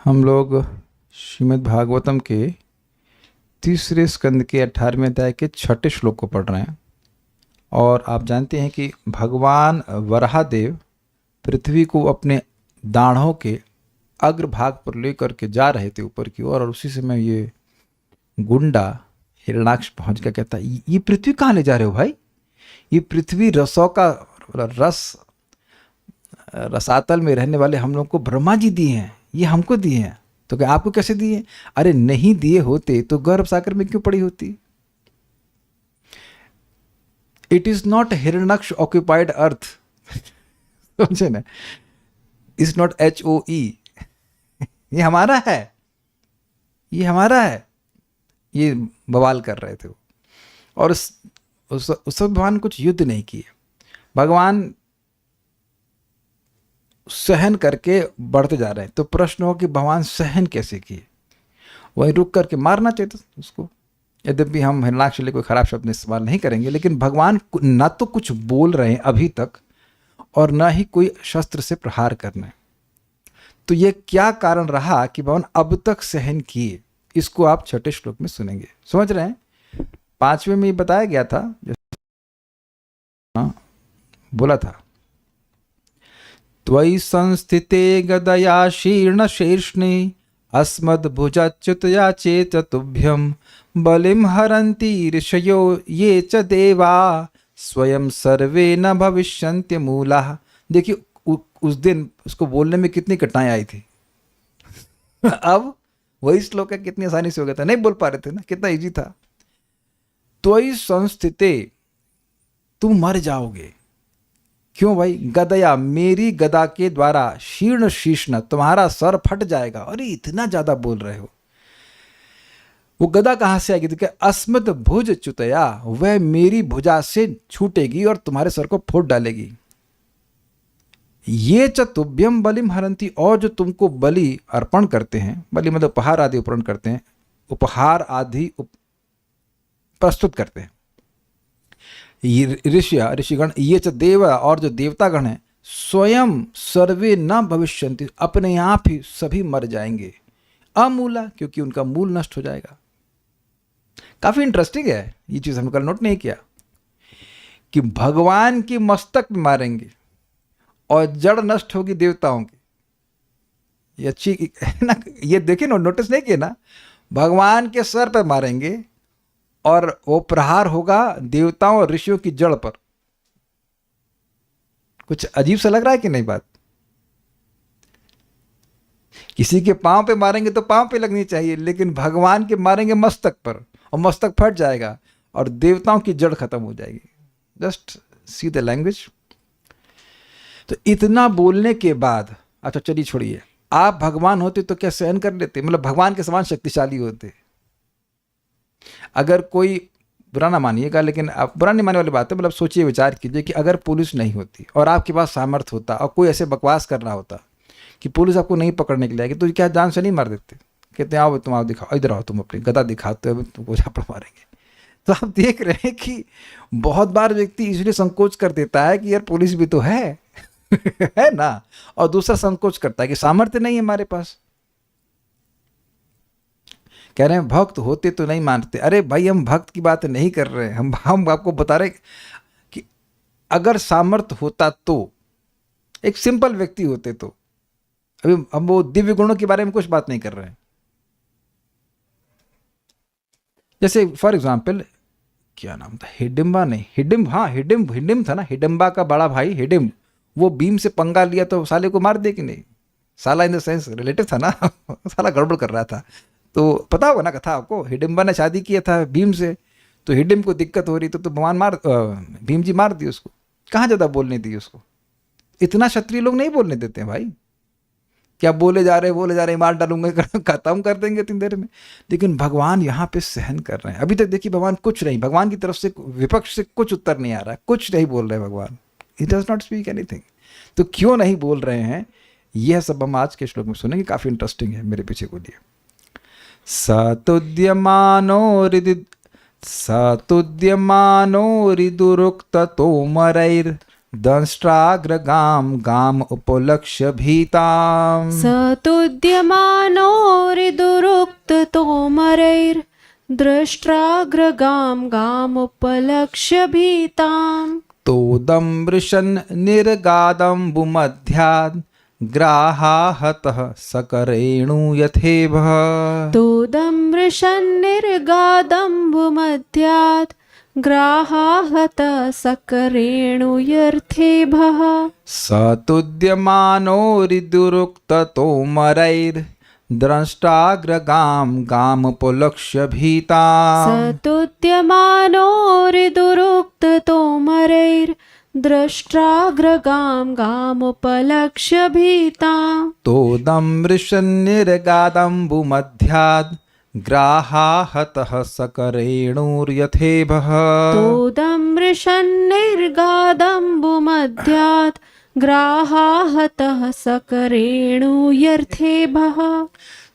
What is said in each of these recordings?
हम लोग श्रीमद् भागवतम के तीसरे स्कंद के 18वें अध्याय के 6ठे श्लोक को पढ़ रहे हैं। और आप जानते हैं कि भगवान वराहदेव पृथ्वी को अपने दाढ़ों के अग्रभाग पर लेकर के जा रहे थे ऊपर की ओर, और उसी समय ये गुंडा हिरण्याक्ष पहुंच गया। कहता, ये पृथ्वी कहाँ ले जा रहे हो भाई? ये पृथ्वी रसों का रसातल में रहने वाले हम लोग को ब्रह्मा जी दिए हैं, ये हमको दिए हैं। तो क्या आपको कैसे दिए? अरे नहीं दिए होते तो गर्भ सागर में क्यों पड़ी होती? It is not Hiranyaksha occupied earth, समझे ना? इज नॉट HOE, ये हमारा है, ये हमारा है। ये बवाल कर रहे थे वो। और उस भगवान कुछ युद्ध नहीं किए। भगवान सहन करके बढ़ते जा रहे हैं। तो प्रश्न हो कि भगवान सहन कैसे किए? वहीं रुक करके मारना चाहिए था उसको। यद्यपि हम हिरण्याक्ष के लिए कोई खराब शब्द इस्तेमाल नहीं करेंगे, लेकिन भगवान ना तो कुछ बोल रहे हैं अभी तक और ना ही कोई शस्त्र से प्रहार करना है। तो ये क्या कारण रहा कि भगवान अब तक सहन किए? इसको आप 6ठे श्लोक में सुनेंगे। समझ रहे हैं? 5वें में ये बताया गया था, बोला था, त्वयि संस्थिते गदया शीर्ण शीर्ष्णे अस्मद्भुजच्युतया चेत तुभ्यम बलिम हरन्ति ऋषयो ये च देवा स्वयं सर्वे न भविष्यन्ति मूलाः। देखिए उस दिन उसको बोलने में कितनी कठिनाई आई थी। अब वही श्लोक है, कितनी आसानी से हो गया था। नहीं बोल पा रहे थे ना, कितना इजी था। त्वयि संस्थिते, तुम मर जाओगे। क्यों भाई? गदया, मेरी गदा के द्वारा, शीर्ण शीर्ष्ण, तुम्हारा सर फट जाएगा। अरे इतना ज्यादा बोल रहे हो। वो गदा कहां से आएगी? तो अस्मद भुज च्युतया, वह मेरी भुजा से छूटेगी और तुम्हारे सर को फोड़ डालेगी। ये च तुभ्यम बलिम हरंती, और जो तुमको बलि अर्पण करते हैं, बलि मतलब उपहार आदि अर्पण करते हैं, उपहार आदि प्रस्तुत करते हैं, ऋषिगण, ये च देव, और जो देवतागण हैं, स्वयं सर्वे न भविष्यन्ति, अपने आप ही सभी मर जाएंगे। अमूला, क्योंकि उनका मूल नष्ट हो जाएगा। काफी इंटरेस्टिंग है ये चीज, हम कल नोट नहीं किया कि भगवान की मस्तक में मारेंगे और जड़ नष्ट होगी देवताओं की। ये अच्छी ना, ये देखिए ना, नोटिस नहीं किया ना? भगवान के सर पर मारेंगे और वो प्रहार होगा देवताओं और ऋषियों की जड़ पर। कुछ अजीब सा लग रहा है कि नहीं बात? किसी के पांव पे मारेंगे तो पांव पे लगनी चाहिए, लेकिन भगवान के मारेंगे मस्तक पर और मस्तक फट जाएगा और देवताओं की जड़ खत्म हो जाएगी। Just see the language. तो इतना बोलने के बाद, अच्छा चलिए छोड़िए, आप भगवान होते तो क्या सहन कर लेते? मतलब भगवान के समान शक्तिशाली होते। अगर कोई, बुरा ना मानिएगा, लेकिन आप बुरा नहीं मानने वाली बात है, मतलब सोचिए, विचार कीजिए कि अगर पुलिस नहीं होती और आपके पास सामर्थ्य होता और कोई ऐसे बकवास कर रहा होता कि पुलिस आपको नहीं पकड़ने के लिए आएगी, तो क्या जान से नहीं मार देते? कहते हैं आओ तुम, आओ दिखाओ, इधर आओ, तुम अपनी गदा दिखाते हो, तुमको झापड़ मारेंगे। तो आप देख रहे हैं कि बहुत बार व्यक्ति इसलिए संकोच कर देता है कि यार पुलिस भी तो है है ना, और दूसरा संकोच करता है कि सामर्थ्य नहीं है हमारे पास। कह रहे हैं भक्त होते तो नहीं मानते। अरे भाई, हम भक्त की बात नहीं कर रहे हैं, हम आपको बता रहे कि अगर सामर्थ्य होता तो, एक सिंपल व्यक्ति होते तो, अभी हम वो दिव्य गुणों के बारे में कुछ बात नहीं कर रहे हैं। जैसे फॉर एग्जाम्पल, क्या नाम था, हिडिम्बा नहीं, हिडिम्ब, हाँ हिडिम्ब था ना, हिडिम्बा का बड़ा भाई हिडिम्ब, वो भीम से पंगा लिया तो साले को मार दे कि नहीं? साला इन द सेंस रिलेटिव था ना साला गड़बड़ कर रहा था। तो पता होगा ना कथा आपको, हिडिम्बा ने शादी किया था भीम से, तो हिडिम्ब को दिक्कत हो रही तो भगवान भीम जी मार दिए उसको। कहाँ ज़्यादा बोलने दी उसको? इतना क्षत्रिय लोग नहीं बोलने देते हैं भाई। क्या बोले जा रहे, मार डालूंगे खत्म कर देंगे इतनी देर में। लेकिन भगवान यहाँ पे सहन कर रहे हैं। अभी तक देखिए भगवान कुछ नहीं, भगवान की तरफ से विपक्ष से कुछ उत्तर नहीं आ रहा है, कुछ नहीं बोल रहे भगवान। He does not speak anything. तो क्यों नहीं बोल रहे हैं, यह सब हम आज के श्लोक में सुनेंगे। काफी इंटरेस्टिंग है, मेरे पीछे बोलिए। सतुद्यमानो रिदुरुक्त तोमरैर दंष्ट्राग्रगाम गाम उपलक्ष्य भीताम। स तुद्यमानोरिदुरुक्ततोमरैर्दृष्ट्राग्रगां गामुपलक्ष्य भीताम्। तोदमृशन् निर्गादम्बुमध्याद् ग्राहाहतः सकरेणु यथेभः। तोदमृशन्निर्गादम्बुमध्यात् ग्राहाहतः सकरेणुयर्थेभः। स तुद्यमानोरिदुरुक्ततोमरैर्दंष्ट्राग्रगां गामुपलक्ष्य भीताम्। स तुद्यमानोरिदुरुक्ततोमरैर्दृष्ट्राग्रगां गामुपलक्ष्य भीताम्। तोदमृशन्निर्गादम्बुमध्याद् ग्राहाहतः सकरेणुर्यथेभः। तोदमृशन्निर्गादम्बुमध्यात् ग्राहाहतः सकरेणुयर्थेभः।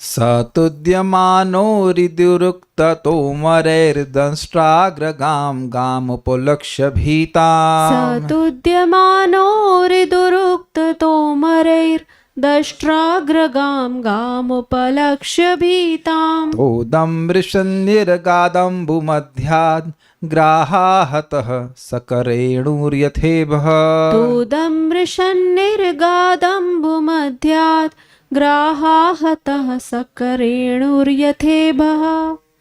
स तुद्यमानोरिदुरुक्ततोमरैर्दंष्ट्राग्रगां गामुपलक्ष्य स भीताम्। तुद्यमानोरिदुरुक्ततोमरैर्दंष्ट्राग्रगां गामुपलक्ष्य भीताम्। तोदमृशन्निर्गादम्बुमध्याद् ग्राहाहतः सकरेणुर्यथेभः। तोदमृशन्निर्गादम्बुमध्यात् ग्राहाहतः सकरेणुर्यथेभः।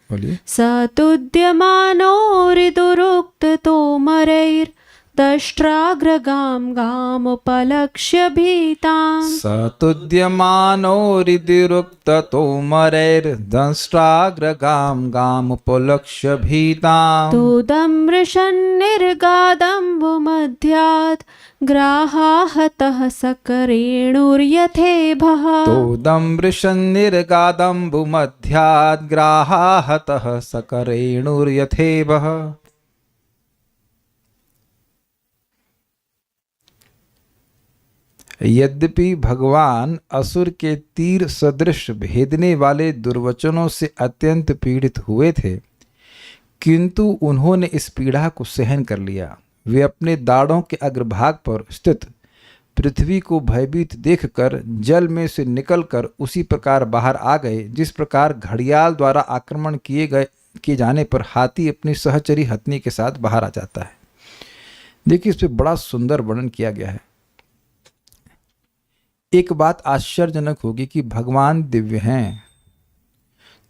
बोलिए। स तुद्यमानोरिदुरुक्ततोमरैर्दंष्ट्राग्रगां गामुपलक्ष्य भीताम्। स तुद्यमानोरिदुरुक्ततोमरैर्दंष्ट्राग्रगां गामुपलक्ष्य भीताम्। तोदमृशन्निर्गादम्बुमध्यात् ग्राहाहतः सकरेणुर्यथेभः। तोदमृशन्निर्गादम्बुमध्याद् ग्राहाहतः सकरेणुर्यथेभः। यद्यपि भगवान असुर के तीर सदृश भेदने वाले दुर्वचनों से अत्यंत पीड़ित हुए थे, किंतु उन्होंने इस पीड़ा को सहन कर लिया। वे अपने दाढ़ों के अग्रभाग पर स्थित पृथ्वी को भयभीत देखकर जल में से निकलकर उसी प्रकार बाहर आ गए जिस प्रकार घड़ियाल द्वारा आक्रमण किए जाने पर हाथी अपनी सहचरी हथनी के साथ बाहर आ जाता है। देखिए, इस पे बड़ा सुंदर वर्णन किया गया है। एक बात आश्चर्यजनक होगी कि भगवान दिव्य हैं,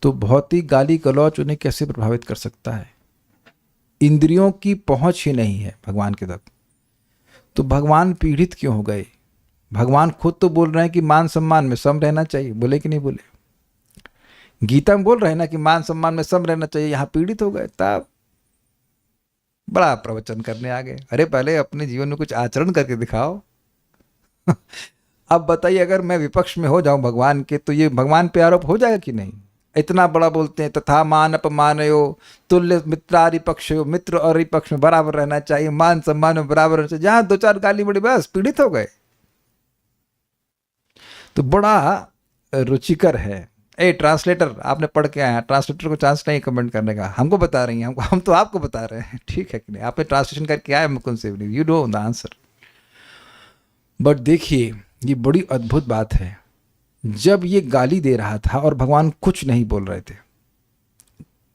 तो भौतिक गाली गलौच उन्हें कैसे प्रभावित कर सकता है? इंद्रियों की पहुंच ही नहीं है भगवान के तक, तो भगवान पीड़ित क्यों हो गए? भगवान खुद तो बोल रहे हैं कि मान सम्मान में सम रहना चाहिए, बोले कि नहीं बोले? गीता में बोल रहे हैं ना कि मान सम्मान में सम रहना चाहिए, यहाँ पीड़ित हो गए, तब बड़ा प्रवचन करने आ गए। अरे पहले अपने जीवन में कुछ आचरण करके दिखाओ। अब बताइए, अगर मैं विपक्ष में हो जाऊं भगवान के, तो ये भगवान पे आरोप हो जाएगा कि नहीं? इतना बड़ा बोलते हैं, तथा मान अपमानयो तुल्य मित्रारि पक्षयो, मित्र और विपक्ष में बराबर रहना चाहिए, मान सम्मान में बराबर रहना चाहिए। जहां दो चार गाली बड़ी बस पीड़ित हो गए। तो बड़ा रुचिकर है। ए ट्रांसलेटर, आपने पढ़ के आया, ट्रांसलेटर को चांस नहीं कमेंट करने का, हमको बता रही हैं, हम तो आपको बता रहे हैं, ठीक है कि नहीं? आपने ट्रांसलेशन करके आया मुकुंद से, you know the answer. But देखिए, ये बड़ी अद्भुत बात है। जब ये गाली दे रहा था और भगवान कुछ नहीं बोल रहे थे,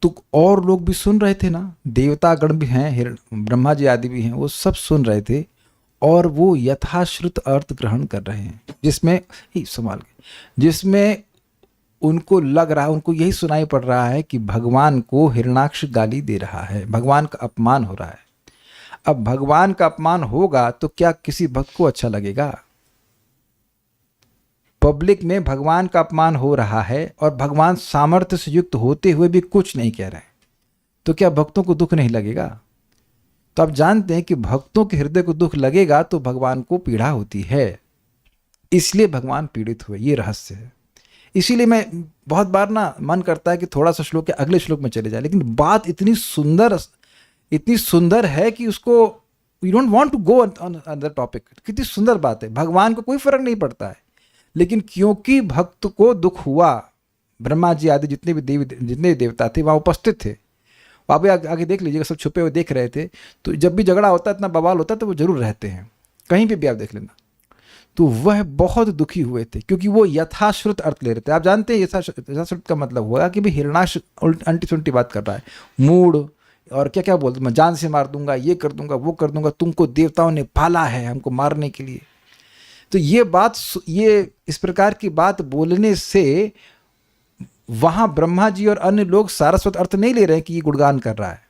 तो और लोग भी सुन रहे थे ना, देवतागण भी हैं, ब्रह्मा जी आदि भी हैं, वो सब सुन रहे थे और वो यथाश्रुत अर्थ ग्रहण कर रहे हैं, जिसमें उनको लग रहा है, उनको यही सुनाई पड़ रहा है कि भगवान को हिरणाक्ष गाली दे रहा है, भगवान का अपमान हो रहा है। अब भगवान का अपमान होगा तो क्या किसी भक्त को अच्छा लगेगा? पब्लिक में भगवान का अपमान हो रहा है और भगवान सामर्थ्य से युक्त होते हुए भी कुछ नहीं कह रहे हैं, तो क्या भक्तों को दुख नहीं लगेगा? तो आप जानते हैं कि भक्तों के हृदय को दुख लगेगा तो भगवान को पीड़ा होती है, इसलिए भगवान पीड़ित हुए। ये रहस्य है। इसीलिए मैं बहुत बार ना मन करता है कि थोड़ा सा श्लोक के अगले श्लोक में चले जाए, लेकिन बात इतनी सुंदर है कि उसको you don't want to go on other topic. कितनी सुंदर बात है, भगवान को कोई फर्क नहीं पड़ता है, लेकिन क्योंकि भक्त को दुख हुआ, ब्रह्मा जी आदि जितने भी देवता थे वहाँ उपस्थित थे, वहाँ भी आगे देख लीजिएगा, सब छुपे हुए देख रहे थे। तो जब भी झगड़ा होता है, इतना बवाल होता है, तो वो जरूर रहते हैं। कहीं पे भी आप देख लेना। तो वह बहुत दुखी हुए थे क्योंकि वो यथाश्रुत अर्थ ले रहे थे। आप जानते हैं यथाश्रुत का मतलब हुआ कि भाई हिरणाक्ष अंटी सुंटी बात कर रहा है, मूड और क्या क्या बोलते, मैं जान से मार दूंगा, ये कर दूंगा, वो कर दूंगा, तुमको देवताओं ने पाला है हमको मारने के लिए। तो ये इस प्रकार की बात बोलने से वहां ब्रह्मा जी और अन्य लोग सारस्वत अर्थ नहीं ले रहे हैं कि ये गुणगान कर रहा है।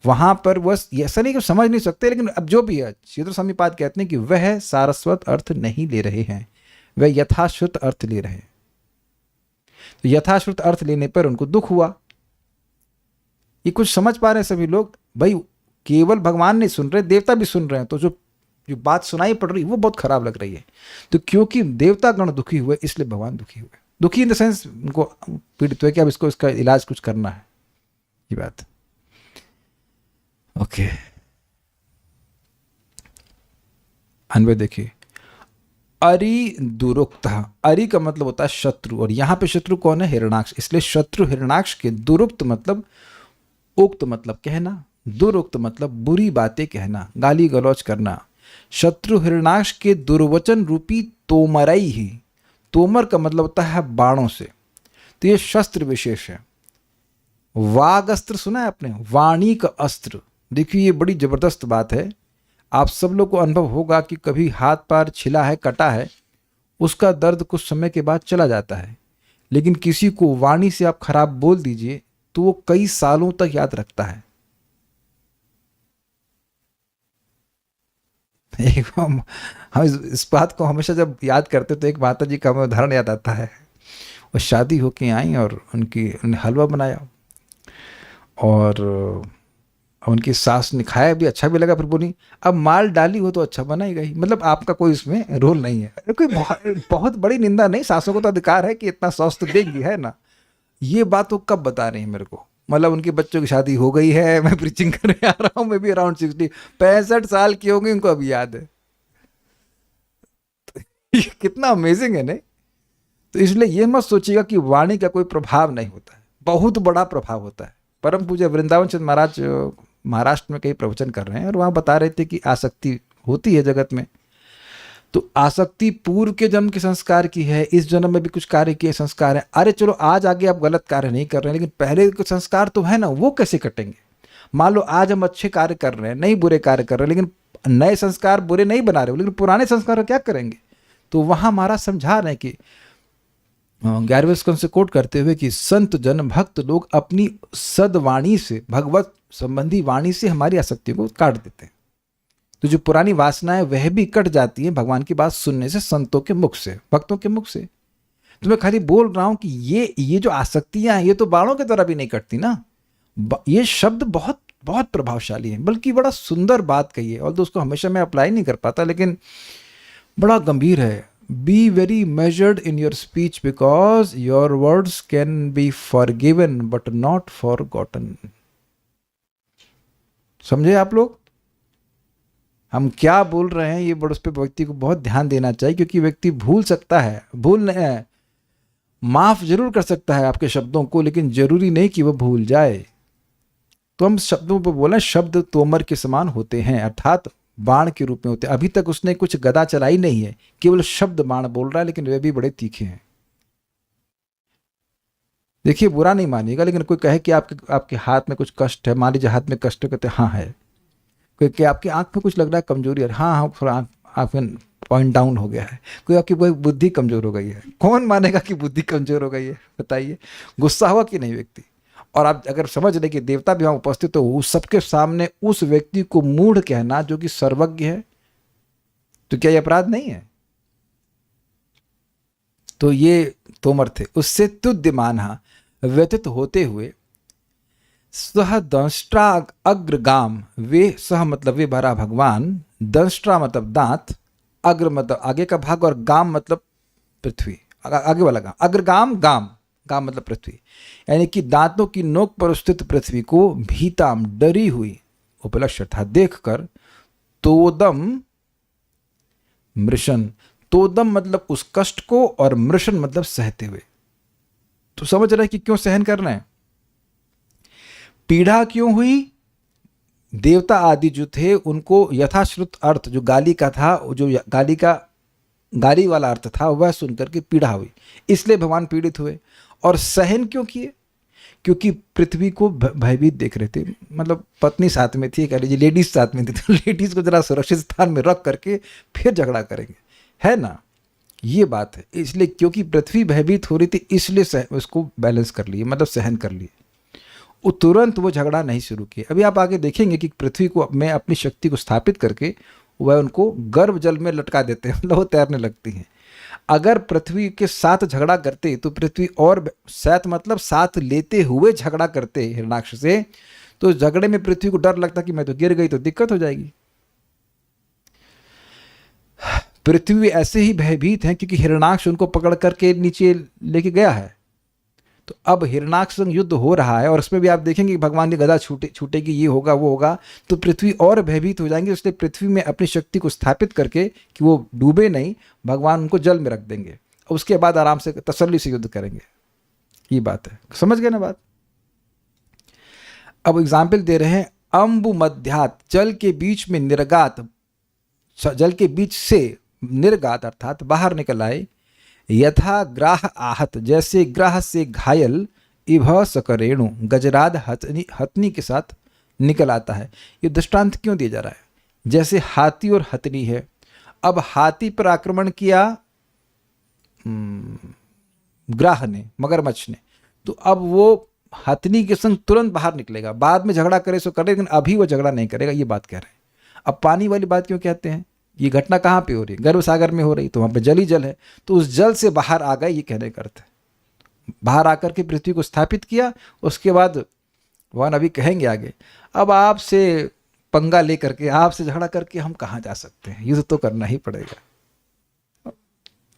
वहां पर वह ऐसा नहीं कि समझ नहीं सकते, लेकिन अब जो भी है शीतल समीपाद कहते हैं कि वह सारस्वत अर्थ नहीं ले रहे हैं, वह यथाश्रुत अर्थ ले रहे हैं। तो यथाश्रुत अर्थ लेने पर उनको दुख हुआ। ये कुछ समझ पा रहे हैं सभी लोग? भाई केवल भगवान नहीं सुन रहे, देवता भी सुन रहे हैं। तो जो जो बात सुनाई पड़ रही वो बहुत खराब लग रही है। तो क्योंकि देवता गण दुखी हुए इसलिए भगवान दुखी हुए। दुखी इन द सेंस उनको पीड़ित हुए कि अब इसका इलाज कुछ करना है, ये बात। ओके, अन्वय देखिए। अरि दुरुक्त, अरि का मतलब होता है शत्रु, और यहां पे शत्रु कौन है? हिरणाक्ष। इसलिए शत्रु हिरणाक्ष के दुरुक्त मतलब उक्त मतलब कहना, दुरुक्त मतलब बुरी बातें कहना, गाली गलौज करना। शत्रु हिरणाक्ष के दुर्वचन रूपी तोमरई ही, तोमर का मतलब होता है बाणों से। तो ये शस्त्र विशेष है। वाग अस्त्र सुना है आपने? वाणी का अस्त्र। देखिए ये बड़ी जबरदस्त बात है। आप सब लोग को अनुभव होगा कि कभी हाथ पैर छिला है, कटा है, उसका दर्द कुछ समय के बाद चला जाता है, लेकिन किसी को वाणी से आप खराब बोल दीजिए तो वो कई सालों तक याद रखता है। हम इस बात को हमेशा जब याद करते तो एक माता जी का हमें उदाहरण याद आता है। वो शादी होके आई और उन्हें हलवा बनाया और उनकी सास ने खाया भी, अच्छा भी लगा, फिर बोली अब माल डाली हो तो अच्छा बनाएगा ही। मतलब आपका कोई इसमें रोल नहीं है, कोई बहुत बड़ी निंदा नहीं, सासों को तो अधिकार है कि इतना सॉस तो देंगी, है ना। ये बात वो कब बता रही है मेरे को? मतलब उनके बच्चों की शादी हो गई है, मैं प्रीचिंग करने आ रहा हूँ, मैं भी अराउंड 65 साल की होंगी, उनको अभी याद है। ये कितना अमेजिंग है नहीं? तो इसलिए ये मत सोचिएगा कि वाणी का कोई प्रभाव नहीं होता है, बहुत बड़ा प्रभाव होता है। परम पूज्य वृंदावन चंद्र महाराज महाराष्ट्र में कई प्रवचन कर रहे हैं और वहाँ बता रहे थे कि आसक्ति होती है जगत में। तो आसक्ति पूर्व के जन्म के संस्कार की है, इस जन्म में भी कुछ कार्य के संस्कार है। अरे चलो आज आगे आप गलत कार्य नहीं कर रहे हैं, लेकिन पहले के संस्कार तो है ना, वो कैसे कटेंगे? मान लो आज हम अच्छे कार्य कर रहे हैं, नहीं बुरे कार्य कर रहे हैं, लेकिन नए संस्कार बुरे नहीं बना रहे हो, लेकिन पुराने संस्कार क्या करेंगे? तो वहाँ महाराज समझा रहे हैं कि 11वें स्कंद से कोट करते हुए कि संत जन भक्त लोग अपनी सदवाणी से, भगवत संबंधी वाणी से हमारी आसक्तियों को काट देते हैं। तो जो पुरानी वासनाएं वह भी कट जाती हैं भगवान की बात सुनने से, संतों के मुख से, भक्तों के मुख से। तो मैं खाली बोल रहा हूं कि ये जो आसक्तियां हैं ये तो बाणों की तरह भी नहीं कटती ना। ये शब्द बहुत बहुत प्रभावशाली है, बल्कि बड़ा सुंदर बात कही है। और तो उसको हमेशा मैं अप्लाई नहीं कर पाता, लेकिन बड़ा गंभीर है। Be very measured in your speech because your words can be forgiven but not forgotten. समझे आप लोग? हम क्या बोल रहे हैं ये बड़ उस पर व्यक्ति को बहुत ध्यान देना चाहिए, क्योंकि व्यक्ति भूल सकता है, माफ जरूर कर सकता है आपके शब्दों को, लेकिन जरूरी नहीं कि वह भूल जाए। तो हम शब्दों पर बोला, शब्द तोमर के समान होते हैं, अर्थात बाण के रूप में होते हैं। अभी तक उसने कुछ गदा चलाई नहीं है, केवल शब्द बाण बोल रहा है, लेकिन वे भी बड़े तीखे हैं। देखिए बुरा नहीं मानिएगा, लेकिन कोई कहे कि आपके हाथ में कुछ कष्ट है, मान लीजिए हाथ में कष्ट है, कहते हाँ है। कोई कि आपकी आंख में कुछ लग रहा है कमजोरी है, हाँ हाँ थोड़ा आंख में पॉइंट डाउन हो गया है। कोई आपकी बुद्धि कमजोर हो गई है, कौन मानेगा कि बुद्धि कमजोर हो गई है? बताइए, गुस्सा हुआ कि नहीं व्यक्ति? और आप अगर समझ लें कि देवता भी वहां उपस्थित, तो उस सबके सामने उस व्यक्ति को मूढ़ कहना जो कि सर्वज्ञ है, तो क्या ये अपराध नहीं है? तो ये तोमर थे। उससे तुद्यमान व्यतीत होते हुए सह दंष्ट्रा अग्रगाम, वे सह मतलब वे भरा भगवान, दंष्ट्रा मतलब दांत, अग्र मतलब आगे का भाग, और गाम मतलब पृथ्वी, आगे वाला गाम। अग्रगाम गाम, गाम मतलब पृथ्वी, यानी कि दांतों की नोक पर स्थित पृथ्वी को भीताम डरी हुई उपलक्ष्य था देखकर, तोदम मृशन, तोदम मतलब उस कष्ट को, और मृशन मतलब सहते हुए। तो समझ रहे कि क्यों सहन करना है, पीड़ा क्यों हुई? देवता आदि जो थे उनको यथाश्रुत अर्थ जो गाली का था, जो गाली वाला अर्थ था, वह सुनकर के पीड़ा हुई, इसलिए भगवान पीड़ित हुए। और सहन क्यों किए? क्योंकि पृथ्वी को भयभीत देख रहे थे। मतलब पत्नी साथ में थी, कह लीजिए लेडीज साथ में थी, तो लेडीज को जरा सुरक्षित स्थान में रख करके फिर झगड़ा करेंगे, है ना, ये बात है। इसलिए क्योंकि पृथ्वी भयभीत हो रही थी, इसलिए उसको बैलेंस कर लिए, मतलब सहन कर लिए। वो तुरंत वो झगड़ा नहीं शुरू किए। अभी आप आगे देखेंगे कि पृथ्वी को में अपनी शक्ति को स्थापित करके वह उनको गर्भ जल में लटका देते हैं, मतलब वो तैरने लगती हैं। अगर पृथ्वी के साथ झगड़ा करते तो पृथ्वी और साथ मतलब साथ लेते हुए झगड़ा करते हिरणाक्ष से, तो झगड़े में पृथ्वी को डर लगता कि मैं तो गिर गई तो दिक्कत हो जाएगी। पृथ्वी ऐसे ही भयभीत है क्योंकि हिरणाक्ष उनको पकड़ करके नीचे लेके गया है। तो अब हिरणाक्ष संग युद्ध हो रहा है और उसमें भी आप देखेंगे कि भगवान की गदा छूटेगी, ये होगा वो होगा, तो पृथ्वी और भयभीत हो जाएंगे। इसलिए पृथ्वी में अपनी शक्ति को स्थापित करके कि वो डूबे नहीं, भगवान उनको जल में रख देंगे, उसके बाद आराम से तसल्ली से युद्ध करेंगे। ये बात है, समझ गए ना बात। अब एग्जाम्पल दे रहे हैं, अम्बु मध्यात, जल के बीच में निर्गात, जल के बीच से निर्गात अर्थात बाहर निकल आए, यथा ग्राह आहत, जैसे ग्राह से घायल, इभ सकरेणु, गजराद हथनी के साथ निकल आता है। ये दृष्टांत क्यों दिया जा रहा है? जैसे हाथी और हथनी है। अब हाथी पर आक्रमण किया ग्राह ने, मगरमच्छ ने, तो अब वो हथनी के संग तुरंत बाहर निकलेगा। बाद में झगड़ा करे सो करे, लेकिन अभी वो झगड़ा नहीं करेगा, ये बात कह रहे हैं। अब पानी वाली बात क्यों कहते हैं? ये घटना कहाँ पे हो रही है? गर्भ सागर में हो रही, तो वहाँ पे जल ही जल है, तो उस जल से बाहर आ गए, ये कहने का अर्थ है। बाहर आकर के पृथ्वी को स्थापित किया। उसके बाद भगवान अभी कहेंगे आगे, अब आपसे पंगा लेकर के, आपसे झगड़ा करके हम कहाँ जा सकते हैं, युद्ध तो करना ही पड़ेगा।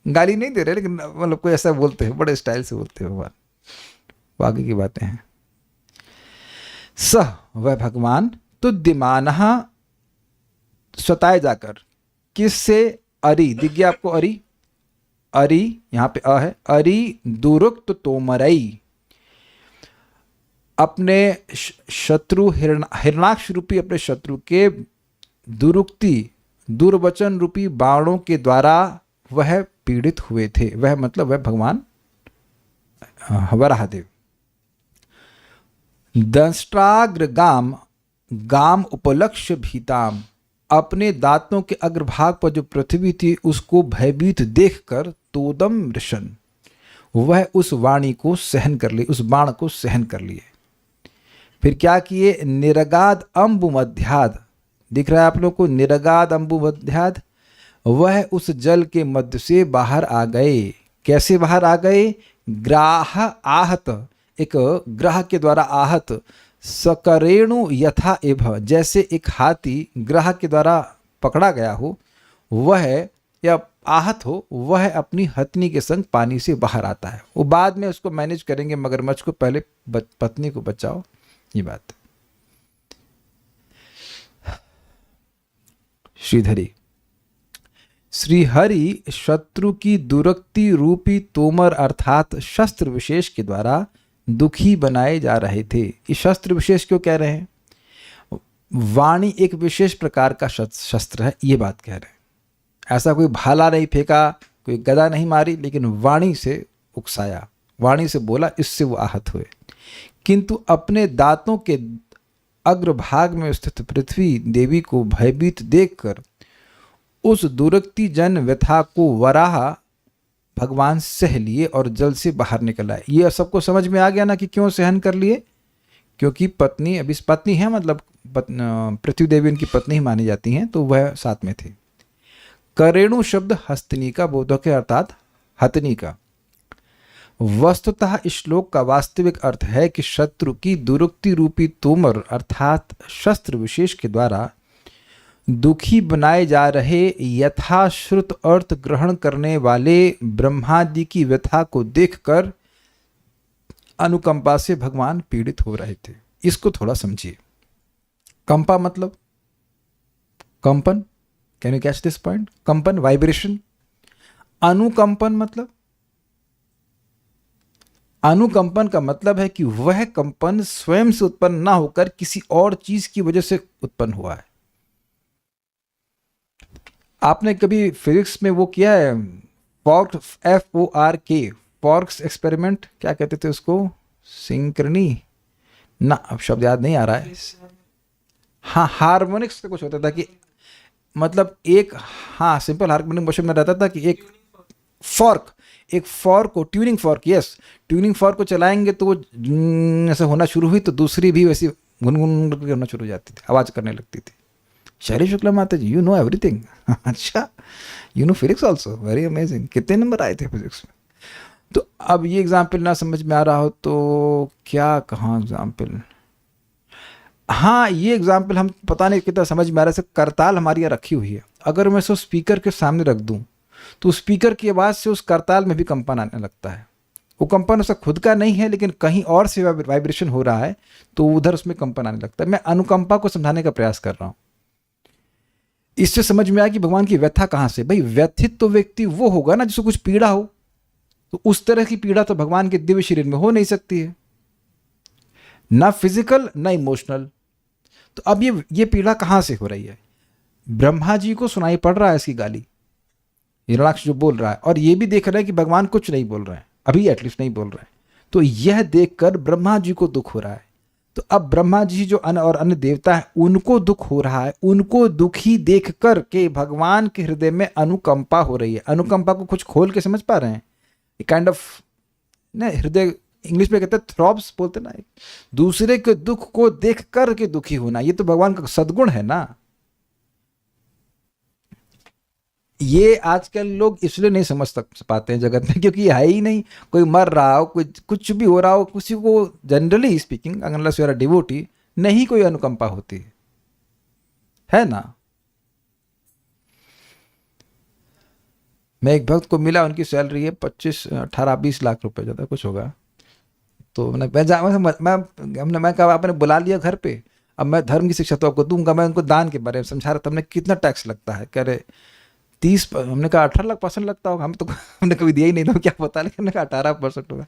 गाली नहीं दे रहे, लेकिन मतलब कोई ऐसा बोलते हैं, बड़े स्टाइल से बोलते हैं भगवान। वो आगे की बातें हैं। सह, वह भगवान, तुद्यमान, स्वताए जाकर, किससे? अरि, दिख गया आपको अरि, अरि यहां पे अ है, अरि दुरुक्त तोमरई, अपने शत्रु हिरणाक्ष रूपी अपने शत्रु के दुरुक्ति, दुर्वचन रूपी बाणों के द्वारा वह पीड़ित हुए थे। वह मतलब वह भगवान वराहदेव। दंष्ट्राग्र गाम, गाम उपलक्ष्य भीताम, अपने दांतों के अग्रभाग पर जो पृथ्वी थी उसको भयभीत देखकर, तोदम ऋषन, वह उस वाणी को सहन कर लिए, उस बाण को सहन कर लिए। फिर क्या किए? निरगाद अम्बु मध्याद, दिख रहा है आप लोग को, निरगाद अम्बु मध्याद, वह उस जल के मध्य से बाहर आ गए। कैसे बाहर आ गए? ग्राह आहत, एक ग्रह के द्वारा आहत, सकरेणु यथा इभ, जैसे एक हाथी ग्रह के द्वारा पकड़ा गया हो, वह या आहत हो, वह अपनी हथनी के संग पानी से बाहर आता है। वो बाद में उसको मैनेज करेंगे, मगरमच्छ को, पहले पत्नी को बचाओ, ये बात। श्रीधरी, श्रीहरि शत्रु की दुरक्ति रूपी तोमर अर्थात शस्त्र विशेष के द्वारा दुखी बनाए जा रहे थे। ये शस्त्र विशेष क्यों कह रहे हैं? वाणी एक विशेष प्रकार का शस्त्र है, ये बात कह रहे हैं। ऐसा कोई भाला नहीं फेंका, कोई गदा नहीं मारी, लेकिन वाणी से उकसाया, वाणी से बोला, इससे वो आहत हुए। किंतु अपने दांतों के अग्रभाग में स्थित पृथ्वी देवी को भयभीत देखकर उस दुरक्ति जन व्यथा को वराह भगवान सह लिए और जल से बाहर निकल आए। ये सबको समझ में आ गया ना कि क्यों सहन कर लिए? क्योंकि पत्नी, अभी पत्नी है, मतलब पृथ्वी देवी उनकी पत्नी ही मानी जाती हैं, तो वह साथ में थे। करेणु शब्द हस्तनी का बोधक है, अर्थात हथनी का। वस्तुतः इस श्लोक का वास्तविक अर्थ है कि शत्रु की दुरुक्ति रूपी तोमर अर्थात शस्त्र विशेष के द्वारा दुखी बनाए जा रहे यथाश्रुत अर्थ ग्रहण करने वाले ब्रह्मादि की व्यथा को देखकर अनुकंपा से भगवान पीड़ित हो रहे थे। इसको थोड़ा समझिए। कंपा मतलब कंपन, can you catch this point? कंपन, वाइब्रेशन। अनुकंपन मतलब अनुकंपन का मतलब है कि वह कंपन स्वयं से उत्पन्न ना होकर किसी और चीज की वजह से उत्पन्न हुआ है। आपने कभी फिजिक्स में वो किया है, फॉर्क, FORK, फॉर्क्स एक्सपेरिमेंट, क्या कहते थे उसको, सिंक्रनी ना, अब शब्द याद नहीं आ रहा है। हाँ, हार्मोनिक्स का कुछ होता था कि मतलब एक, हाँ, सिंपल हार्मोनिक मोशन में रहता था कि एक फॉर्क, एक फॉर्क को, tuning fork, yes, tuning fork को चलाएंगे तो वो ऐसे होना शुरू हुई तो दूसरी भी वैसी गुनगुन करके होना शुरू हो जाती थी, आवाज करने लगती थी। शैली शुक्ला माता जी, यू नो एवरीथिंग। अच्छा, you know physics also, very amazing. कितने नंबर आए थे फिजिक्स में? तो अब ये एग्जाम्पल ना समझ में आ रहा हो तो क्या, कहाँ एग्जाम्पल, हाँ, ये एग्जाम्पल हम पता नहीं कितना समझ में आ रहा है। करताल हमारी यहाँ रखी हुई है, अगर मैं इसको स्पीकर के सामने रख दूं तो स्पीकर की आवाज़ से उस करताल में भी कंपन आने लगता है। वो कंपन उसका खुद का नहीं है, लेकिन कहीं और से वाइब्रेशन हो रहा है तो उधर उसमें कंपन आने लगता है। मैं अनुकंपा को समझाने का प्रयास कर रहा हूँ। इससे समझ में आया कि भगवान की व्यथा कहाँ से। भाई, व्यथित तो व्यक्ति वो होगा ना जिसको कुछ पीड़ा हो, तो उस तरह की पीड़ा तो भगवान के दिव्य शरीर में हो नहीं सकती है, ना फिजिकल ना इमोशनल। तो अब ये पीड़ा कहाँ से हो रही है? ब्रह्मा जी को सुनाई पड़ रहा है इसकी गाली, हिरणाक्ष जो बोल रहा है, और ये भी देख रहा है कि भगवान कुछ नहीं बोल रहे हैं, अभी एटलीस्ट नहीं बोल रहे हैं। तो यह देखकर ब्रह्मा जी को दुख हो रहा है। तो अब ब्रह्मा जी जो अन्य और अन्य देवता है उनको दुख हो रहा है, उनको दुखी देख कर के भगवान के हृदय में अनुकंपा हो रही है। अनुकंपा को कुछ खोल के समझ पा रहे हैं? काइंड ऑफ ना, हृदय इंग्लिश में कहते हैं थ्रॉब्स बोलते ना, दूसरे के दुख को देख कर के दुखी होना, ये तो भगवान का सद्गुण है ना। ये आजकल लोग इसलिए नहीं समझ पाते हैं जगत में, क्योंकि है ही नहीं। कोई मर रहा हो, कुछ भी हो रहा हो, किसी को generally speaking, unless you are a devotee, नहीं कोई अनुकंपा होती है ना। मैं एक भक्त को मिला, उनकी सैलरी है 25, 18, 20 लाख रुपए, ज़्यादा कुछ होगा। तो मैं कहा आपने बुला लिया घर पे, अब मैं धर्म की शिक्षा तो आपको दूंगा। मैं उनको दान के बारे में समझा रहा था, हमने कितना टैक्स लगता है, कह रहे 30, हमने कहा 18% लगता होगा, हम तो हमने कभी दिया ही नहीं था, क्या पता, लेकिन हमने कहा 18% होगा।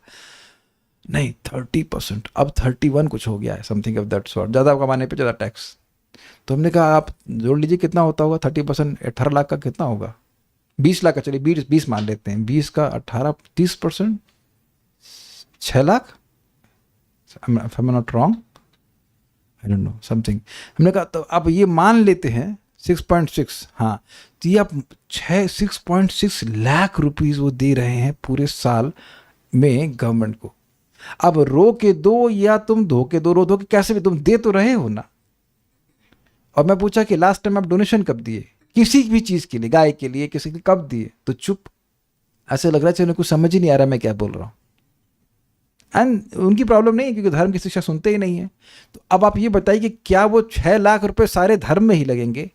नहीं, 30%, अब 31 कुछ हो गया है, समथिंग ऑफ दैट सॉर्ट, ज़्यादा कमाने पे ज़्यादा टैक्स। तो हमने कहा आप जोड़ लीजिए कितना होता होगा, 30%, 18 लाख का कितना होगा, 20 लाख का, चलिए 20 मान लेते हैं, 20 का 18, 30%, 6 lakh, if I'm not wrong, I don't know, something। हमने कहा तो अब ये मान लेते हैं 6.6, हाँ, तो ये आप 6.6 लाख रुपीस वो दे रहे हैं पूरे साल में गवर्नमेंट को। अब रो के दो या तुम धो के दो, रो धो के कैसे भी तुम दे तो रहे हो ना। और मैं पूछा कि लास्ट टाइम आप डोनेशन कब दिए, किसी भी चीज़ के लिए, गाय के लिए, किसी के, कब दिए? तो चुप, ऐसे लग रहा है उन्हें कुछ समझ ही नहीं आ रहा मैं क्या बोल रहा हूँ। एंड उनकी प्रॉब्लम नहीं है, क्योंकि धर्म की शिक्षा सुनते ही नहीं है। तो अब आप ये बताइए कि क्या वो 6 लाख रुपए सारे धर्म में ही लगेंगे?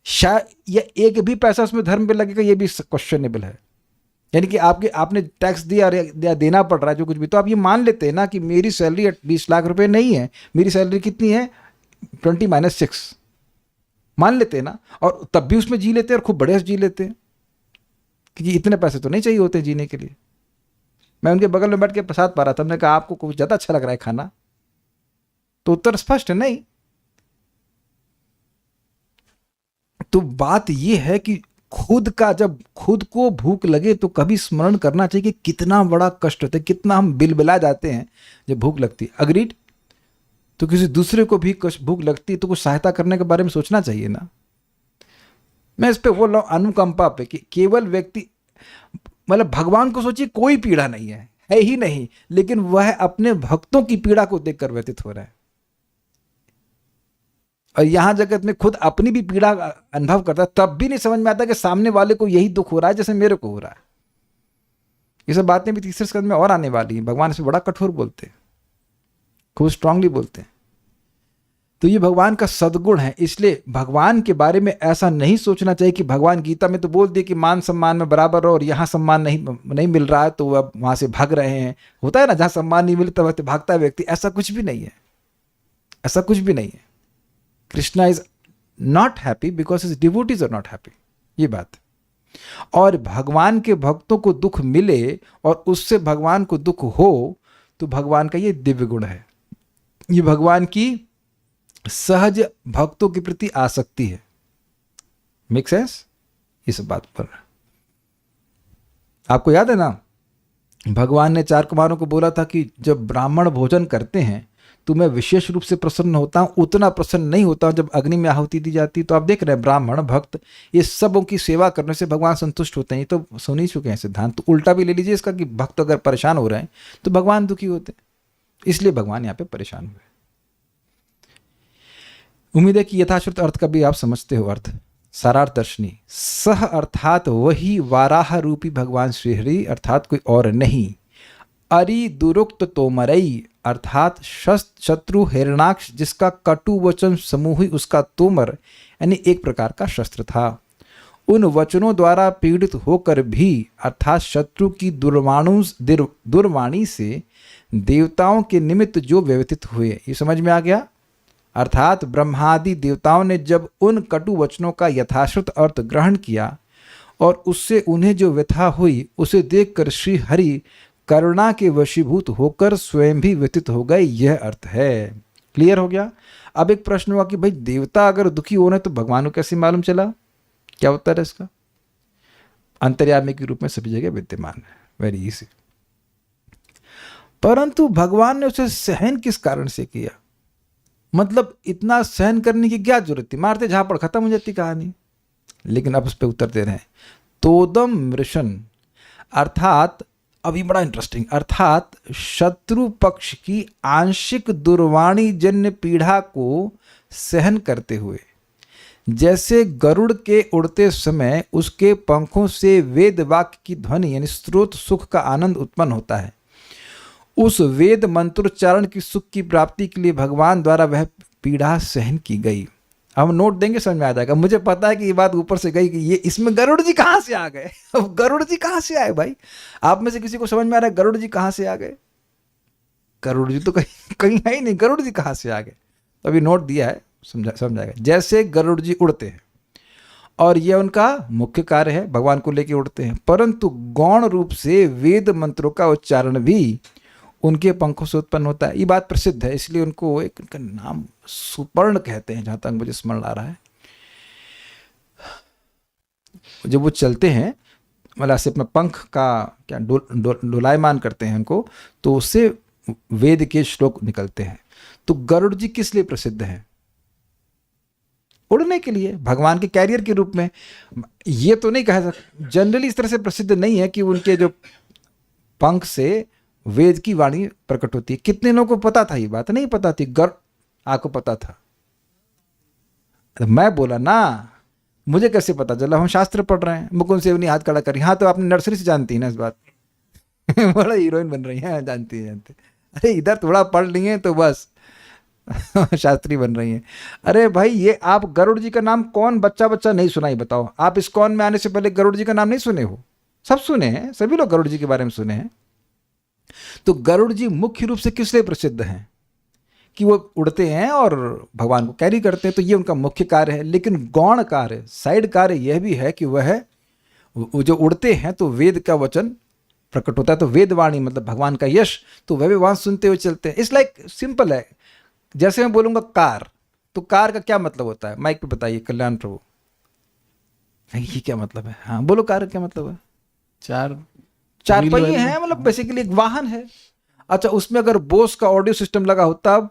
शायद या एक भी पैसा उसमें धर्म पे लगेगा, ये भी क्वेश्चनेबल है। यानी कि आपने टैक्स दिया या देना पड़ रहा है जो कुछ भी, तो आप ये मान लेते हैं ना कि मेरी सैलरी 20 लाख रुपए नहीं है, मेरी सैलरी कितनी है, 20-6 मान लेते हैं ना, और तब भी उसमें जी लेते हैं और खूब बढ़िया से जी लेते हैं, क्योंकि इतने पैसे तो नहीं चाहिए होते जीने के लिए। मैं उनके बगल में बैठ के प्रसाद पा रहा था, हमने कहा आपको कुछ ज़्यादा अच्छा लग रहा है खाना, तो उत्तर स्पष्ट है नहीं। तो बात यह है कि जब खुद को भूख लगे तो कभी स्मरण करना चाहिए कि कितना बड़ा कष्ट होता है, कितना हम बिलबिला जाते हैं जब भूख लगती है। अग्रीड? तो किसी दूसरे को भी भूख लगती है तो कुछ सहायता करने के बारे में सोचना चाहिए ना। मैं इस पे बोल रहा हूँ अनुकंपा पे, कि केवल व्यक्ति, मतलब भगवान को सोचिए कोई पीड़ा नहीं है ही नहीं, लेकिन वह अपने भक्तों की पीड़ा को देखकर व्यतीत हो रहा है। और यहां जगत में खुद अपनी भी पीड़ा अनुभव करता है, तब भी नहीं समझ में आता कि सामने वाले को यही दुख हो रहा है जैसे मेरे को हो रहा है। ये सब बातें भी तीसरे स्कंद में और आने वाली हैं। भगवान इसमें बड़ा कठोर बोलते हैं, खूब स्ट्रांगली बोलते हैं। तो ये भगवान का सद्गुण है। इसलिए भगवान के बारे में ऐसा नहीं सोचना चाहिए कि भगवान गीता में तो बोल दिए कि मान सम्मान में बराबर रहो, और यहाँ सम्मान नहीं मिल रहा है तो अब वहाँ से भाग रहे हैं। होता है ना, जहाँ सम्मान नहीं मिलता वह भागता है व्यक्ति। ऐसा कुछ भी नहीं है, ऐसा कुछ भी नहीं है। Krishna is not happy because his devotees are not happy, ये बात। और भगवान के भक्तों को दुख मिले और उससे भगवान को दुख हो तो भगवान का ये दिव्य गुण है, ये भगवान की सहज भक्तों के प्रति आसक्ति है। मेक सेंस इस बात पर? आपको याद है ना, भगवान ने 4 कुमारों को बोला था कि जब ब्राह्मण भोजन करते हैं तो मैं विशेष रूप से प्रसन्न होता हूँ, उतना प्रसन्न नहीं होता हूँ जब अग्नि में आहुति दी जाती। तो आप देख रहे हैं ब्राह्मण भक्त ये सबों की सेवा करने से भगवान संतुष्ट होते हैं। ये तो सुन ही चुके हैं सिद्धांत। तो उल्टा भी ले लीजिए इसका कि भक्त अगर परेशान हो रहे हैं तो भगवान दुखी होते हैं, इसलिए भगवान यहाँ पे परेशान हुए। उम्मीद है कि यथाश्रुत अर्थ का भी आप समझते हो। अर्थ सारार्थ दर्शनी सह अर्थात वही वाराह रूपी भगवान श्रीहरि अर्थात कोई और नहीं। अरि दुरुक्त तोमरई अर्थात शत्रु हिरणाक्ष जिसका कटु वचन समूह ही उसका तोमर यानी एक प्रकार का शस्त्र था। उन वचनों द्वारा पीड़ित होकर भी अर्थात शत्रु की दुर्वाणी से देवताओं के निमित्त जो व्यवस्थित हुए, ये समझ में आ गया। अर्थात ब्रह्मादि देवताओं ने जब उन कटु वचनों का यथाश्रुत अर्थ ग्रहण किया और उससे उन्हें जो व्यथा हुई उसे देखकर श्री हरि करुणा के वशीभूत होकर स्वयं भी व्यतीत हो गए, यह अर्थ है। क्लियर हो गया? अब एक प्रश्न हुआ कि भाई देवता अगर दुखी हो रहे तो भगवान को कैसे मालूम चला? क्या उत्तर है इसका? अंतर्यामी के रूप में सभी जगह विद्यमान है, वेरी इजी। परंतु भगवान ने उसे सहन किस कारण से किया? मतलब इतना सहन करने की क्या जरूरत थी? मारते झापड़ खत्म हो जाती कहानी। लेकिन अब उस पर उत्तर दे रहे हैं। तोदम मृशन अर्थात अभी बड़ा इंटरेस्टिंग, अर्थात शत्रु पक्ष की आंशिक दुर्वाणी जन्य पीड़ा को सहन करते हुए, जैसे गरुड़ के उड़ते समय उसके पंखों से वेद वाक्य की ध्वनि यानी स्रोत सुख का आनंद उत्पन्न होता है, उस वेद मंत्रोच्चारण की सुख की प्राप्ति के लिए भगवान द्वारा वह पीड़ा सहन की गई। हम नोट देंगे, समझ में आ जाएगा। मुझे पता है कि ये बात ऊपर से गई कि ये इसमें गरुड़ जी कहाँ से आ गए। अब गरुड़ जी कहाँ से आए भाई? आप में से किसी को समझ में आ रहा है गरुड़ जी कहाँ से आ गए? गरुड़ जी तो कहीं कहीं है ही नहीं, गरुड़ जी कहाँ से आ गए? तो अभी नोट दिया है, समझाएगा। जैसे गरुड़ जी उड़ते हैं और यह उनका मुख्य कार्य है, भगवान को लेके उड़ते हैं, परंतु गौण रूप से वेद मंत्रों का उच्चारण भी उनके पंखों से उत्पन्न होता है। ये बात प्रसिद्ध है, इसलिए उनको एक उनका नाम सुपर्ण कहते हैं, जहां तक मुझे स्मरण आ रहा है। जब वो चलते हैं मतलब से अपना पंख का क्या डोलायमान करते हैं उनको, तो उससे वेद के श्लोक निकलते हैं। तो गरुड़ जी किस लिए प्रसिद्ध हैं? उड़ने के लिए, भगवान के कैरियर के रूप में। ये तो नहीं कहा सकता, जनरली इस तरह से प्रसिद्ध नहीं है कि उनके जो पंख से वेद की वाणी प्रकट होती है। कितने लोगों को पता था? ये बात नहीं पता थी। आपको पता था? मैं बोला ना, मुझे कैसे पता चला? हम शास्त्र पढ़ रहे हैं। मुकुंद सेवनी हाथ खड़ा करी। हाँ, तो आपने नर्सरी से जानती है ना इस बात। बड़ा हीरोइन बन रही है, जानती है। अरे इधर थोड़ा पढ़ लिए तो बस शास्त्री बन रही हैं। अरे भाई, ये आप गरुड़ जी का नाम कौन बच्चा नहीं सुना? ही बताओ। आप इस्कॉन में आने से पहले गरुड़ जी का नाम नहीं सुने हो? सब सुने हैं, सभी लोग गरुड़ जी के बारे में सुने हैं। तो गरुड़ जी मुख्य रूप से किस लिए प्रसिद्ध हैं? कि वो उड़ते हैं और भगवान को कैरी करते हैं, तो ये उनका मुख्य कार्य है। लेकिन गौण कार्य, साइड कार्य यह भी है कि वह जो उड़ते हैं तो वेद का वचन प्रकट होता है, तो वेदवाणी मतलब भगवान का यश, तो वह भी वहां सुनते हुए चलते हैं। इट्स लाइक सिंपल है। जैसे मैं बोलूंगा कार, तो कार का क्या मतलब होता है? माइक पे बताइए कल्याण प्रभु, ये क्या मतलब है? हाँ बोलो, कार का क्या मतलब है? चार पहिए हैं, मतलब बेसिकली एक वाहन है। अच्छा, उसमें अगर बोस का ऑडियो सिस्टम लगा हो तब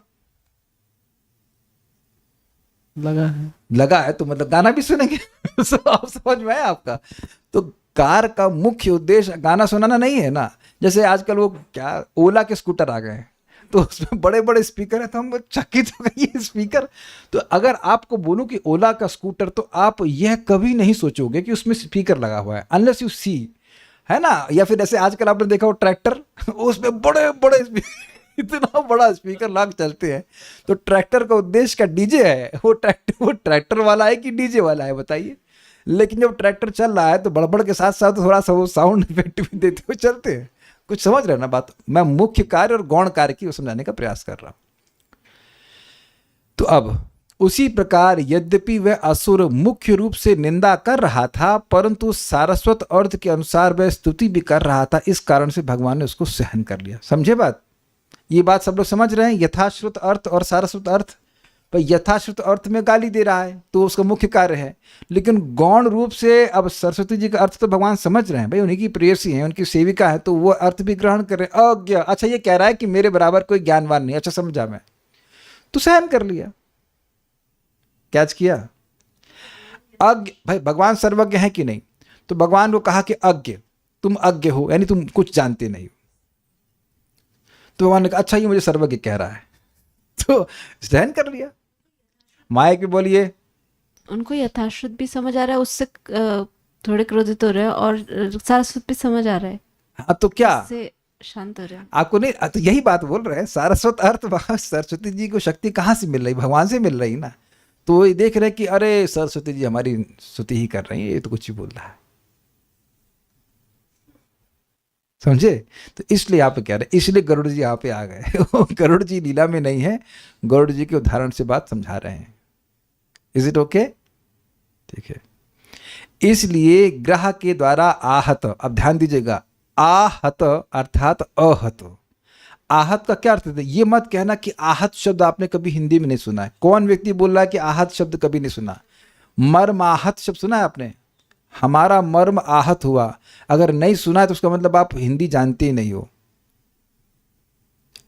लगा है तो मतलब गाना भी सुनेंगे। आप समझ में आया आपका? तो कार का मुख्य उद्देश्य गाना सुनाना नहीं है ना। जैसे आजकल वो क्या ओला के स्कूटर आ गए हैं, तो उसमें बड़े बड़े स्पीकर है, तो हम चकित हो गए ये स्पीकर। तो अगर आपको बोलूं कि ओला का स्कूटर, तो आप यह कभी नहीं सोचोगे कि उसमें स्पीकर लगा हुआ है, अनलेस यू सी, है ना। या फिर जैसे आजकल आपने देखा वो ट्रैक्टर, उसमें बड़े बड़े इतना बड़ा स्पीकर लाग चलते हैं। तो ट्रैक्टर का उद्देश्य क्या डीजे है? वो ट्रैक्टर वाला है कि डीजे वाला है बताइए? लेकिन जब ट्रैक्टर चल रहा है तो बड़बड़ के साथ साथ थोड़ा सा वो साउंड इफेक्ट भी देते हुए चलते हैं। कुछ समझ रहे ना बात? मैं मुख्य कार्य और गौण कार्य की समझाने का प्रयास कर रहा हूं। तो अब उसी प्रकार यद्यपि वह असुर मुख्य रूप से निंदा कर रहा था, परंतु सारस्वत अर्थ के अनुसार वह स्तुति भी कर रहा था। इस कारण से भगवान ने उसको सहन कर लिया। समझे बात? ये बात सब लोग समझ रहे हैं? यथाश्रुत अर्थ और सारस्वत अर्थ। भाई यथाश्रुत अर्थ में गाली दे रहा है तो उसका मुख्य कार्य है, लेकिन गौण रूप से अब सरस्वती जी का अर्थ तो भगवान समझ रहे हैं, भाई उन्हीं की प्रेयसी हैं, उनकी सेविका है, तो वो अर्थ भी ग्रहण कर रहे हैं। अज्ञ, अच्छा ये कह रहा है कि मेरे बराबर कोई ज्ञानवान नहीं, अच्छा समझा मैं, तो सहन कर लिया। कैच किया? अज्ञ, भाई भगवान सर्वज्ञ है कि नहीं? तो भगवान को कहा कि अज्ञ, तुम अज्ञ हो, यानी तुम कुछ जानते नहीं हो। तो भगवान ने कहा अच्छा ये मुझे सर्वज्ञ कह रहा है, तो सहन कर लिया। माया की बोलिए, उनको यथाश्रुत भी समझ आ रहा है, उससे थोड़े क्रोधित हो रहे हैं, और सारस्वत भी समझ आ रहा है, हाँ तो क्या उससे शांत हो रहे हैं। आपको नहीं? तो यही बात बोल रहे हैं, सारस्वत अर्थ वहाँ सरस्वती जी को शक्ति कहाँ से मिल रही? भगवान से मिल रही ना। तो ये देख रहे हैं कि अरे सरस्वती जी हमारी स्तुति ही कर रही है, ये तो कुछ ही बोल रहा है। समझे? तो इसलिए आप कह रहे हैं, इसलिए गरुड़ जी यहाँ पे आ गए। गरुड़ जी लीला में नहीं है, गरुड़ जी के उदाहरण से बात समझा रहे हैं। Is it okay? ठीक है। इसलिए ग्रह के द्वारा आहत, अब ध्यान दीजिएगा, आहत अर्थात अहत। आहत का क्या अर्थ है? ये मत कहना कि आहत शब्द आपने कभी हिंदी में नहीं सुना है। कौन व्यक्ति बोल रहा है कि आहत शब्द कभी नहीं सुना? मर्म आहत शब्द सुना है आपने? हमारा मर्म आहत हुआ। अगर नहीं सुना है तो उसका मतलब आप हिंदी जानते ही नहीं हो।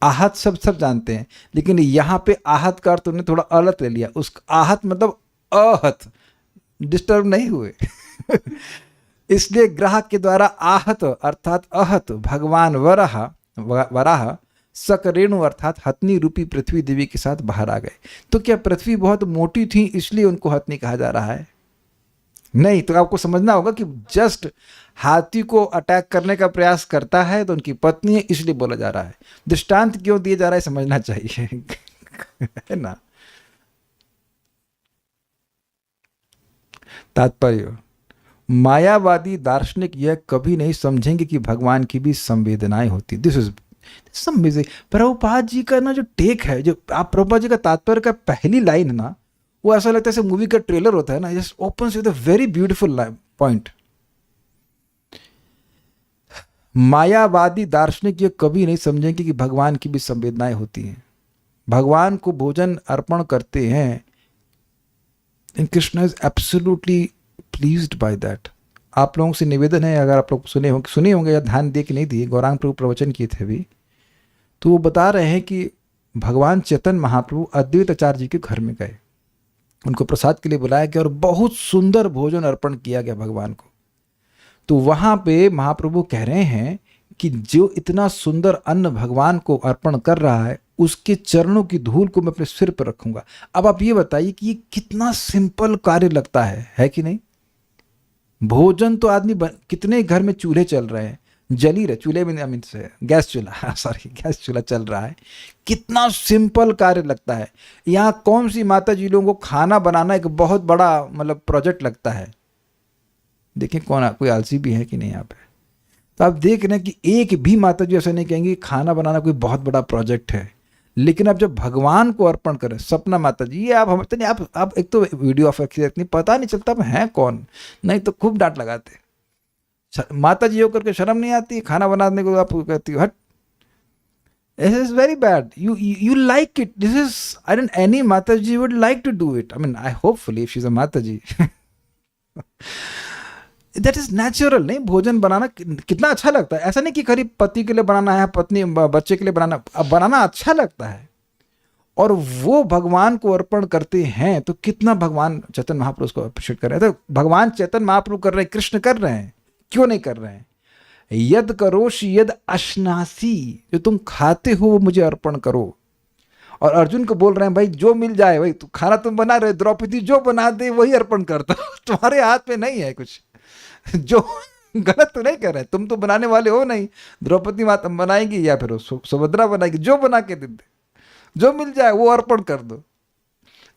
आहत शब्द सब जानते हैं, लेकिन यहां पे आहत का अर्थ उन्होंने थोड़ा अलग ले लिया। उस आहत मतलब अहत, डिस्टर्ब नहीं हुए। इसलिए ग्रह के द्वारा आहत अर्थात अहत भगवान वराह सकरेणु अर्थात हथनी रूपी पृथ्वी देवी के साथ बाहर आ गए। तो क्या पृथ्वी बहुत मोटी थी इसलिए उनको हथनी कहा जा रहा है? नहीं, तो आपको समझना होगा कि जस्ट हाथी को अटैक करने का प्रयास करता है तो उनकी पत्नी है इसलिए बोला जा रहा है। दृष्टांत क्यों दिया जा रहा है समझना चाहिए। है ना? तात्पर्य, मायावादी दार्शनिक यह कभी नहीं समझेंगे कि भगवान की भी संवेदनाएं होती। दिस इज प्रभुपाद जी का ना जो टेक है, जो आप प्रभुपाद जी का तात्पर्य का पहली लाइन है ना, वो ऐसा लगता है जैसे मूवी का ट्रेलर होता है ना, just opens with a very beautiful point. मायावादी दार्शनिक ये कभी नहीं समझेंगे कि भगवान की भी संवेदनाएं होती हैं। भगवान को भोजन अर्पण करते हैं, and Krishna is absolutely pleased by that. आप लोगों से निवेदन है, अगर आप लोग सुने होंगे या ध्यान दिए कि नहीं दिए, गौरांग प्रभु प्रवचन किए थे अभी, तो वो बता रहे हैं कि भगवान चैतन्य महाप्रभु अद्वैत आचार्य जी के घर में गए, उनको प्रसाद के लिए बुलाया गया और बहुत सुंदर भोजन अर्पण किया गया भगवान को। तो वहाँ पे महाप्रभु कह रहे हैं कि जो इतना सुंदर अन्न भगवान को अर्पण कर रहा है, उसके चरणों की धूल को मैं अपने सिर पर रखूंगा। अब आप ये बताइए कि ये कितना सिंपल कार्य लगता है कि नहीं? भोजन तो आदमी कितने घर में चूल्हे चल रहे हैं, जल ही रहे, चूल्हे में आई से गैस चूल्हा, सॉरी गैस चूल्हा चल रहा है, कितना सिंपल कार्य लगता है। यहाँ कौन सी माता जी लोगों को खाना बनाना एक बहुत बड़ा मतलब प्रोजेक्ट लगता है। देखिए कौन कोई आलसी भी है कि नहीं यहाँ पे? तो आप देख रहे हैं कि एक भी माता जी ऐसा नहीं कहेंगे खाना बनाना कोई बहुत बड़ा प्रोजेक्ट है। लेकिन अब जब भगवान को अर्पण करें, सपना माता जी, ये आप समझते नहीं, आप एक तो वीडियो ऑफ इतनी पता नहीं चलता हैं कौन, नहीं तो खूब डांट लगाते। माता जी होकर के शर्म नहीं आती खाना बनाने को? आप कहती हो हट, this is very bad, you like it, this is, I don't, any माता जी would like to do it, I mean I hopefully if she's a माता जी। That is natural. नहीं, भोजन बनाना कितना अच्छा लगता है। ऐसा नहीं कि खरीब पति के लिए बनाना है, पत्नी बच्चे के लिए बनाना, अब बनाना अच्छा लगता है और वो भगवान को अर्पण करते हैं तो कितना भगवान चैतन्य महाप्रभु को अप्रिशिएट कर रहे हैं। तो भगवान चैतन्य महाप्रभु कर रहे हैं, कृष्ण कर रहे हैं, क्यों नहीं कर रहे हैं? यद करोषि यद अश्नासी, जो तुम खाते हो वो मुझे अर्पण करो। और अर्जुन को बोल रहे हैं भाई जो मिल जाए, भाई तू खाना तुम बना रहे, द्रौपदी जो बना दे वही अर्पण करता। तुम्हारे हाथ में नहीं है कुछ, जो गलत तो नहीं कर रहे, तुम तो बनाने वाले हो नहीं। द्रौपदी माता बनाएगी या फिर सुभद्रा बनाएगी, जो बना के दे दे, जो मिल जाए वो अर्पण कर दो।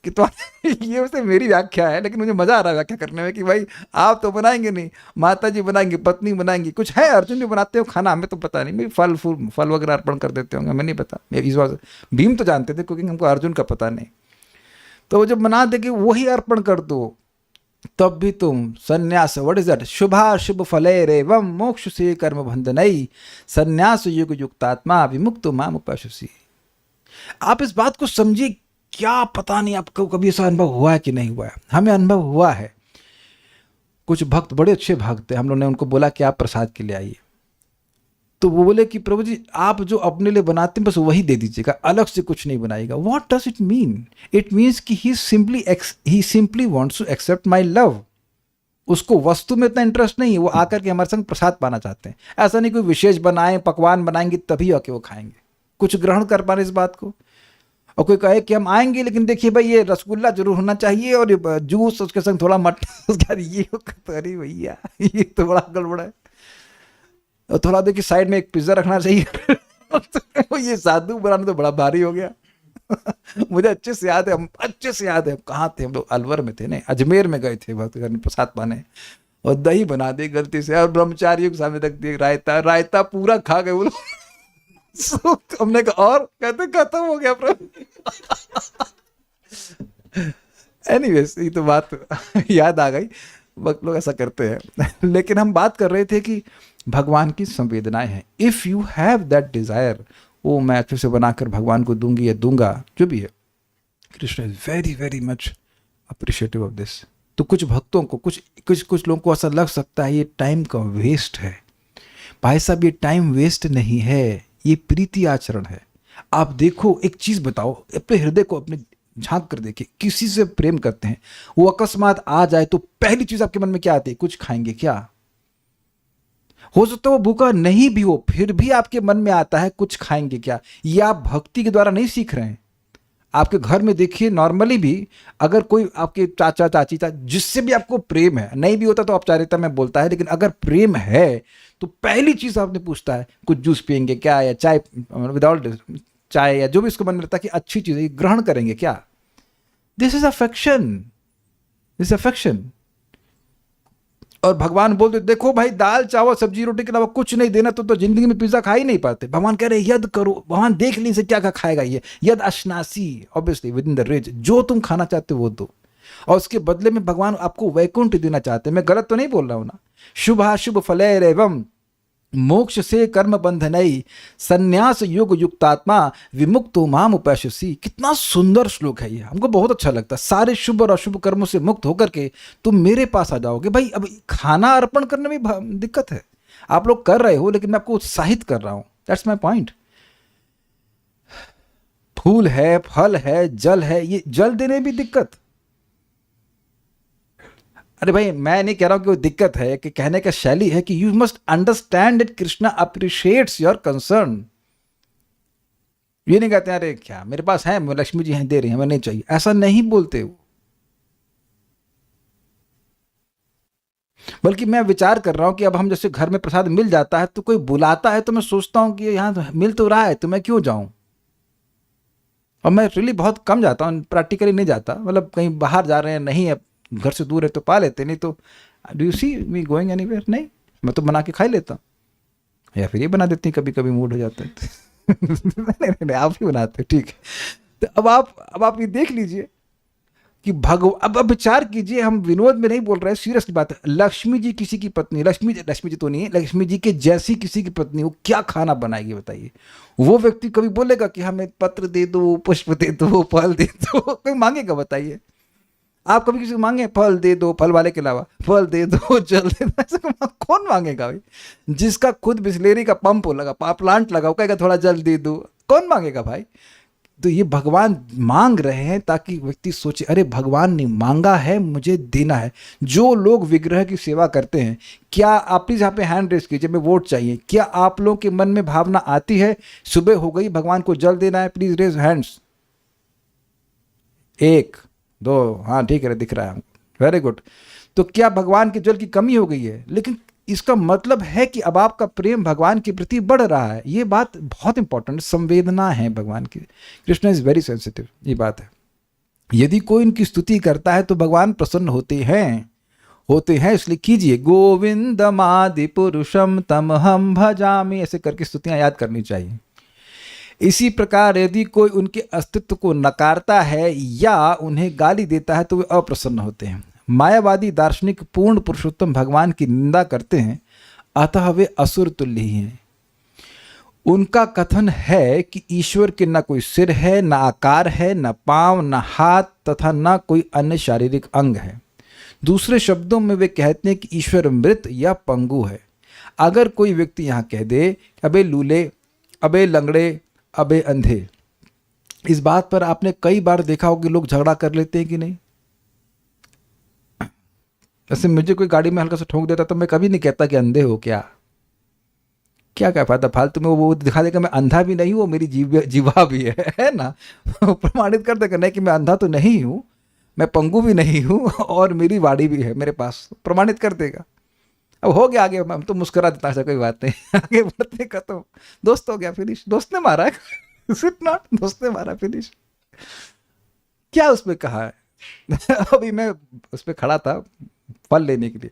कि तो ये वैसे मेरी व्याख्या है, लेकिन मुझे मजा आ रहा है व्याख्या करने में कि भाई आप तो बनाएंगे नहीं, माता जी बनाएंगी, पत्नी बनाएंगी, कुछ है अर्जुन भी बनाते हो खाना, हमें तो पता नहीं, भाई फल वगैरह अर्पण कर देते होंगे, हमें नहीं पता। इस बार भीम तो जानते थे, क्योंकि हमको अर्जुन का पता नहीं। तो वो जब बना दे कि वही अर्पण कर दो, तब भी तुम संन्यास, व्हाट इज दैट, शुभाशुभ फलैरेवं मोक्ष से कर्म बंधनई संन्यास युग युक्तात्मा विमुक्तो माम उपास्यसि। आप इस बात को समझिए, क्या पता नहीं आपको कभी ऐसा अनुभव हुआ है कि नहीं हुआ है, हमें अनुभव हुआ है। कुछ भक्त, बड़े अच्छे भक्त थे, हम लोग ने उनको बोला कि आप प्रसाद के लिए आइए, तो वो बोले कि प्रभु जी आप जो अपने लिए बनाते हैं बस वही दे दीजिएगा, अलग से कुछ नहीं बनाइएगा। What does it mean? It means कि he simply wants to accept my love. उसको वस्तु में इतना इंटरेस्ट नहीं है, वो आकर के हमारे संग प्रसाद पाना चाहते हैं। ऐसा नहीं कोई विशेष बनाए, पकवान बनाएंगे तभी आके वो खाएंगे, कुछ ग्रहण कर पा रहे इस बात को। और कोई कहे कि हम आएंगे लेकिन देखिए भाई ये रसगुल्ला जरूर होना चाहिए और ये जूस उसके संग थोड़ा मटन, उसके बाद ये, अरे भैया ये तो बड़ा गड़बड़ है। और थोड़ा देखिए साइड में एक पिज्जा रखना चाहिए। तो ये साधु बनाना तो बड़ा भारी हो गया। मुझे अच्छे से याद है, हम अच्छे से याद है, कहाँ थे हम लोग, अलवर में थे, नहीं अजमेर में गए थे भक्त करने प्रसाद पाने, और दही बना दी गलती से और ब्रह्मचारियों के सामने रख दिए, रायता रायता पूरा खा गए वो लोग। हमने कहा और कहते खत्म हो गया प्रभु। एनीवेज ये तो बात याद आ गई, वक्त लोग ऐसा करते हैं। लेकिन हम बात कर रहे थे कि भगवान की संवेदनाएं हैं। If you have that desire, वो मैं अच्छे से बनाकर भगवान को दूंगी या दूंगा, जो भी है, Krishna is very very much appreciative of this. तो कुछ भक्तों को, कुछ लोगों को ऐसा लग सकता है ये टाइम का वेस्ट है। भाई साहब ये टाइम वेस्ट नहीं है, ये प्रीति आचरण है। आप देखो, एक चीज बताओ, अपने हृदय को अपने झांक कर देखिए, किसी से प्रेम करते हैं, वो अकस्मात आ जाए तो पहली चीज आपके मन में क्या आती है? कुछ खाएंगे क्या? हो सकता है वो भूखा नहीं भी हो, फिर भी आपके मन में आता है कुछ खाएंगे क्या। ये आप भक्ति के द्वारा नहीं सीख रहे हैं। आपके घर में देखिए, नॉर्मली भी अगर कोई आपके चाचा चाची जिससे भी आपको प्रेम है, नहीं भी होता तो औपचारिकता में बोलता है, लेकिन अगर प्रेम है तो पहली चीज आपने पूछता है कुछ जूस पियेंगे क्या, या चाय विदाउट चाय, या जो भी उसको मन में रहता है कि अच्छी चीज है ग्रहण करेंगे क्या। This is affection, this affection. और भगवान बोलते देखो भाई, दाल चावल सब्जी रोटी के अलावा कुछ नहीं देना तो जिंदगी में पिज्जा खा ही नहीं पाते। भगवान कह रहे यद करो, भगवान देख ली से क्या क्या खाएगा ये, यद अश्नासी, obviously within the range, जो तुम खाना चाहते हो वो दो। और उसके बदले में भगवान आपको वैकुंठ देना चाहते हैं। मैं गलत तो नहीं बोल रहा हूं ना। शुभाशुभ फलैरेवं मोक्ष से कर्म बंधनई संन्यास युग युक्तात्मा विमुक्तो माम उपास्यसि। कितना सुंदर श्लोक है ये, हमको बहुत अच्छा लगता है। सारे शुभ और अशुभ कर्मों से मुक्त होकर के तुम मेरे पास आ जाओगे। भाई अब खाना अर्पण करने में दिक्कत है, आप लोग कर रहे हो, लेकिन मैं आपको उत्साहित कर रहा हूं। That's my point. फूल है, फल है, जल है, ये जल देने भी दिक्कत। अरे भाई मैं नहीं कह रहा हूं कि वो दिक्कत है, कि कहने का शैली है कि you must understand that Krishna appreciates your concern. ये नहीं कहते अरे क्या मेरे पास है, लक्ष्मी जी हैं दे रही हैं, हमें नहीं चाहिए, ऐसा नहीं बोलते वो। बल्कि मैं विचार कर रहा हूं कि अब हम जैसे घर में प्रसाद मिल जाता है तो कोई बुलाता है तो मैं सोचता हूं कि यहां तो मिल तो रहा है तो मैं क्यों जाऊं। और मैं रियली बहुत कम जाता हूं, प्रैक्टिकली नहीं जाता, मतलब कहीं बाहर जा रहे हैं, नहीं है घर से दूर है तो पा लेते, नहीं तो do you see me going anywhere, नहीं मैं तो बना के खा ही लेता हूँ, या फिर ये बना देती कभी कभी मूड हो जाता है। नहीं, आप ही बनाते ठीक है। तो अब आप ये देख लीजिए कि अब विचार कीजिए, हम विनोद में नहीं बोल रहे हैं, सीरियस बात है। लक्ष्मी जी किसी की पत्नी, लक्ष्मी जी तो नहीं है, लक्ष्मी जी के जैसी किसी की पत्नी, वो क्या खाना बनाएगी बताइए। वो व्यक्ति कभी बोलेगा कि हमें पत्र दे दो, पुष्प दे दो, फल दे दो, कोई मांगेगा बताइए। आप कभी किसी को मांगे फल दे दो, फल वाले के अलावा फल दे दो, जल दे दो, ऐसा कौन मांगेगा भाई। जिसका खुद बिस्लेरी का पंप लगा, प्लांट लगा, वो कहेगा थोड़ा जल दे दो, कौन मांगेगा भाई। तो ये भगवान मांग रहे हैं ताकि व्यक्ति सोचे अरे भगवान ने मांगा है, मुझे देना है। जो लोग विग्रह की सेवा करते हैं, क्या आप प्लीज यहाँ पे हैंड रेस कीजिए, मैं वोट चाहिए। क्या आप लोगों के मन में भावना आती है सुबह हो गई भगवान को जल देना है, प्लीज रेज हैंड्स। 1 2, हाँ ठीक है दिख रहा है, वेरी गुड। तो क्या भगवान के जल की कमी हो गई है? लेकिन इसका मतलब है कि अब आपका प्रेम भगवान के प्रति बढ़ रहा है। ये बात बहुत इंपॉर्टेंट, संवेदना है भगवान की। कृष्ण इज वेरी सेंसिटिव, ये बात है। यदि कोई इनकी स्तुति करता है तो भगवान प्रसन्न होते हैं। इसलिए कीजिए गोविंदमादि पुरुषम तमहम भजामि, ऐसे करके स्तुतियां याद करनी चाहिए। इसी प्रकार यदि कोई उनके अस्तित्व को नकारता है या उन्हें गाली देता है तो वे अप्रसन्न होते हैं। मायावादी दार्शनिक पूर्ण पुरुषोत्तम भगवान की निंदा करते हैं, अतः वे असुर तुल्य ही हैं। उनका कथन है कि ईश्वर के न कोई सिर है, न आकार है, न पांव, न हाथ तथा न कोई अन्य शारीरिक अंग है। दूसरे शब्दों में वे कहते हैं कि ईश्वर मृत या पंगु है। अगर कोई व्यक्ति यहाँ कह दे अबे लूले, अबे लंगड़े, अबे अंधे, इस बात पर आपने कई बार देखा हो कि लोग झगड़ा कर लेते हैं कि नहीं। जैसे मुझे कोई गाड़ी में हल्का सा ठोक देता तो मैं कभी नहीं कहता कि अंधे हो क्या क्या फायदा फालतू में वो दिखा देगा मैं अंधा भी नहीं हूँ, वो मेरी जीवा भी है ना। प्रमाणित कर देगा नहीं कि मैं अंधा तो नहीं हूँ, मैं पंगु भी नहीं हूँ और मेरी वाड़ी भी है मेरे पास, प्रमाणित कर देगा। अब हो गया आगे, हम तो मुस्कुरा देता है, कोई बात नहीं, आगे बढ़ते का तो दोस्त हो गया, फिनिश, दोस्त ने मारा है सिर्फ नॉट, दोस्त ने मारा, फिनिश। क्या उसमें कहा है अभी मैं उस पर खड़ा था फल लेने के लिए,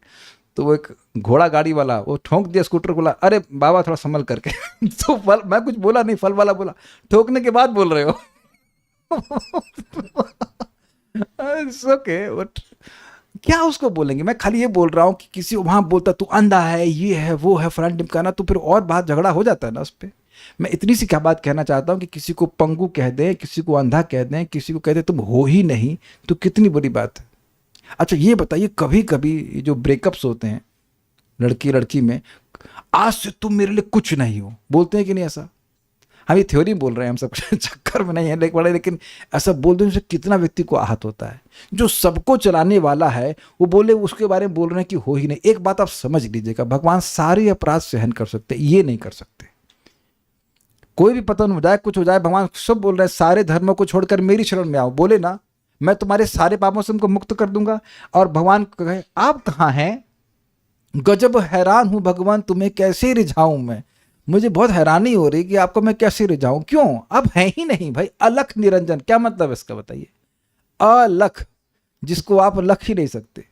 तो वो एक घोड़ा गाड़ी वाला वो ठोंक दिया स्कूटर, बोला अरे बाबा थोड़ा संभल करके तो फल, मैं कुछ बोला नहीं, फल वाला बोला ठोकने के बाद बोल रहे हो ओके क्या उसको बोलेंगे। मैं खाली ये बोल रहा हूँ कि किसी वहां बोलता तू अंधा है, ये है वो है फलान ढिमकाना, तो फिर और बात झगड़ा हो जाता है ना उस पर। मैं इतनी सी क्या बात कहना चाहता हूँ कि किसी को पंगु कह दें, किसी को अंधा कह दें, किसी को कह दें तुम हो ही नहीं, तो कितनी बड़ी बात है। अच्छा ये बताइए, कभी कभी जो ब्रेकअप्स होते हैं लड़की लड़की में, आज से तुम मेरे लिए कुछ नहीं हो, बोलते हैं कि नहीं ऐसा। हम ये थ्योरी बोल रहे हैं, हम सब चक्कर में नहीं है, लेकिन ऐसा बोल देने से कितना व्यक्ति को आहत होता है। जो सबको चलाने वाला है वो बोले उसके बारे में बोल रहे हैं कि हो ही नहीं। एक बात आप समझ लीजिएगा, भगवान सारे अपराध सहन कर सकते, ये नहीं कर सकते। कोई भी पतन हो जाए, कुछ हो जाए, भगवान सब बोल रहे हैं सारे धर्मों को छोड़कर मेरी शरण में आओ, बोले ना मैं तुम्हारे सारे पापों से तुमको मुक्त कर दूंगा। और भगवान कहे आप कहाँ हैं, गजब हैरान हूं भगवान तुम्हें कैसे रिझाऊं मैं, मुझे बहुत हैरानी हो रही कि आपको मैं कैसे रिझाऊं, क्यों अब है ही नहीं भाई। अलख निरंजन, क्या मतलब है इसका बताइए। अलख, जिसको आप लख ही नहीं सकते।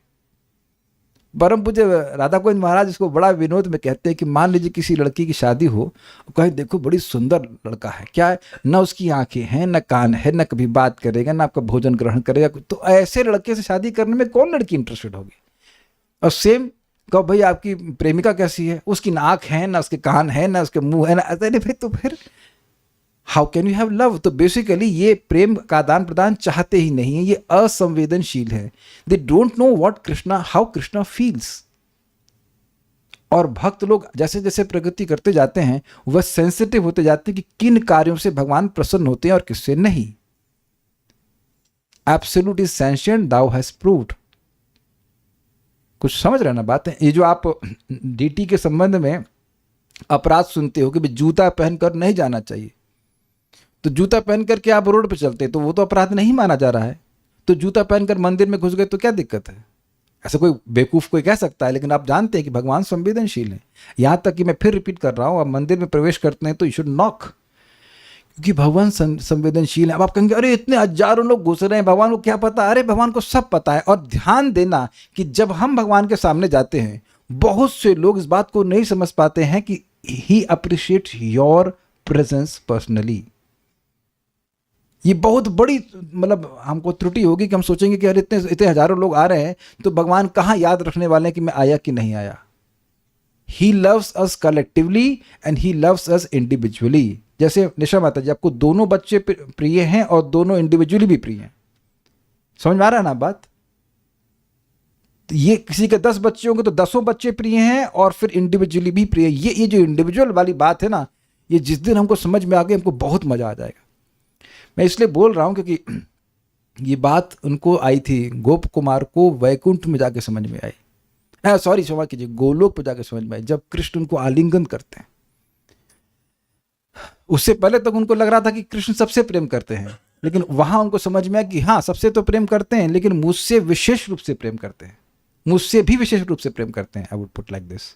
परम पूज्य राधा गोविंद महाराज इसको बड़ा विनोद में कहते हैं कि मान लीजिए किसी लड़की की शादी हो, कहे देखो बड़ी सुंदर लड़का है, क्या है न उसकी आंखें हैं, न कान है, न कभी बात करेगा, न आपका भोजन ग्रहण करेगा, तो ऐसे लड़के से शादी करने में कौन लड़की इंटरेस्टेड होगी। और सेम कहो भाई आपकी प्रेमिका कैसी है, उसकी ना आंख है, ना उसके कान है, ना उसके मुंह है, ना ऐसा नहीं भाई, तो फिर how can you have love. तो बेसिकली ये प्रेम का आदान प्रदान चाहते ही नहीं है, ये असंवेदनशील है। They don't know what Krishna, how Krishna feels. और भक्त लोग जैसे जैसे प्रगति करते जाते हैं वह सेंसिटिव होते जाते हैं कि किन कार्यों से भगवान प्रसन्न होते हैं और किससे नहीं। Absolute is sentient, thou has proved. कुछ समझ रहे ना बात है। ये जो आप डीटी के संबंध में अपराध सुनते हो कि जूता पहनकर नहीं जाना चाहिए, तो जूता पहन करके आप रोड पे चलते तो वो तो अपराध नहीं माना जा रहा है। तो जूता पहनकर मंदिर में घुस गए तो क्या दिक्कत है, ऐसा कोई बेवकूफ़ कोई कह सकता है। लेकिन आप जानते हैं कि भगवान संवेदनशील है। यहाँ तक कि मैं फिर रिपीट कर रहा हूँ, आप मंदिर में प्रवेश करते हैं तो यू शुड नॉक, क्योंकि भगवान संवेदनशील है। अब आप कहेंगे अरे इतने हजारों लोग घुस रहे हैं, भगवान को क्या पता। अरे भगवान को सब पता है। और ध्यान देना कि जब हम भगवान के सामने जाते हैं, बहुत से लोग इस बात को नहीं समझ पाते हैं कि ही अप्रिशिएट्स योर प्रेजेंस पर्सनली। ये बहुत बड़ी मतलब हमको त्रुटि होगी कि हम सोचेंगे कि अरे इतने इतने हजारों लोग आ रहे हैं तो भगवान कहाँ याद रखने वाले हैं कि मैं आया कि नहीं आया। He loves us collectively and he loves us individually. जैसे निशा माता जी, आपको दोनों बच्चे प्रिय हैं और दोनों इंडिविजुअली भी प्रिय हैं। समझ में आ रहा है ना बात। ये किसी के 10 बच्चे होंगे तो 10 बच्चे प्रिय हैं और फिर इंडिविजुअली भी प्रिय। ये जो इंडिविजुअल वाली बात है ना, ये जिस दिन हमको समझ में आ गई हमको बहुत मजा आ जाएगा। मैं इसलिए बोल रहा हूं क्योंकि ये बात उनको आई थी, गोप कुमार को वैकुंठ में जाके समझ में आई। सॉरी क्षमा कीजिए, गोलोक पे जाके समझ में आई, जब कृष्ण उनको आलिंगन करते हैं। उससे पहले तक उनको लग रहा था कि कृष्ण सबसे प्रेम करते हैं, लेकिन वहां उनको समझ में आया कि हाँ सबसे तो प्रेम करते हैं, लेकिन मुझसे विशेष रूप से प्रेम करते हैं, मुझसे भी विशेष रूप से प्रेम करते हैं। I would put like this.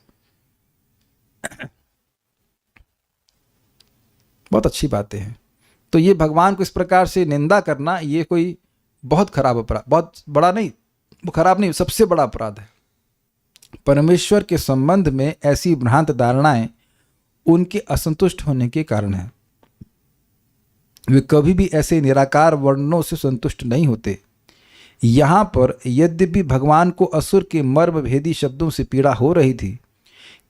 बहुत अच्छी बातें हैं। तो ये भगवान को इस प्रकार से निंदा करना, ये कोई बहुत खराब अपराध, बहुत बड़ा नहीं, वो खराब नहीं, सबसे बड़ा अपराध है। परमेश्वर के संबंध में ऐसी भ्रांत धारणाएं उनके असंतुष्ट होने के कारण है। वे कभी भी ऐसे निराकार वर्णनों से संतुष्ट नहीं होते। यहाँ पर यद्यपि भगवान को असुर के मर्म भेदी शब्दों से पीड़ा हो रही थी,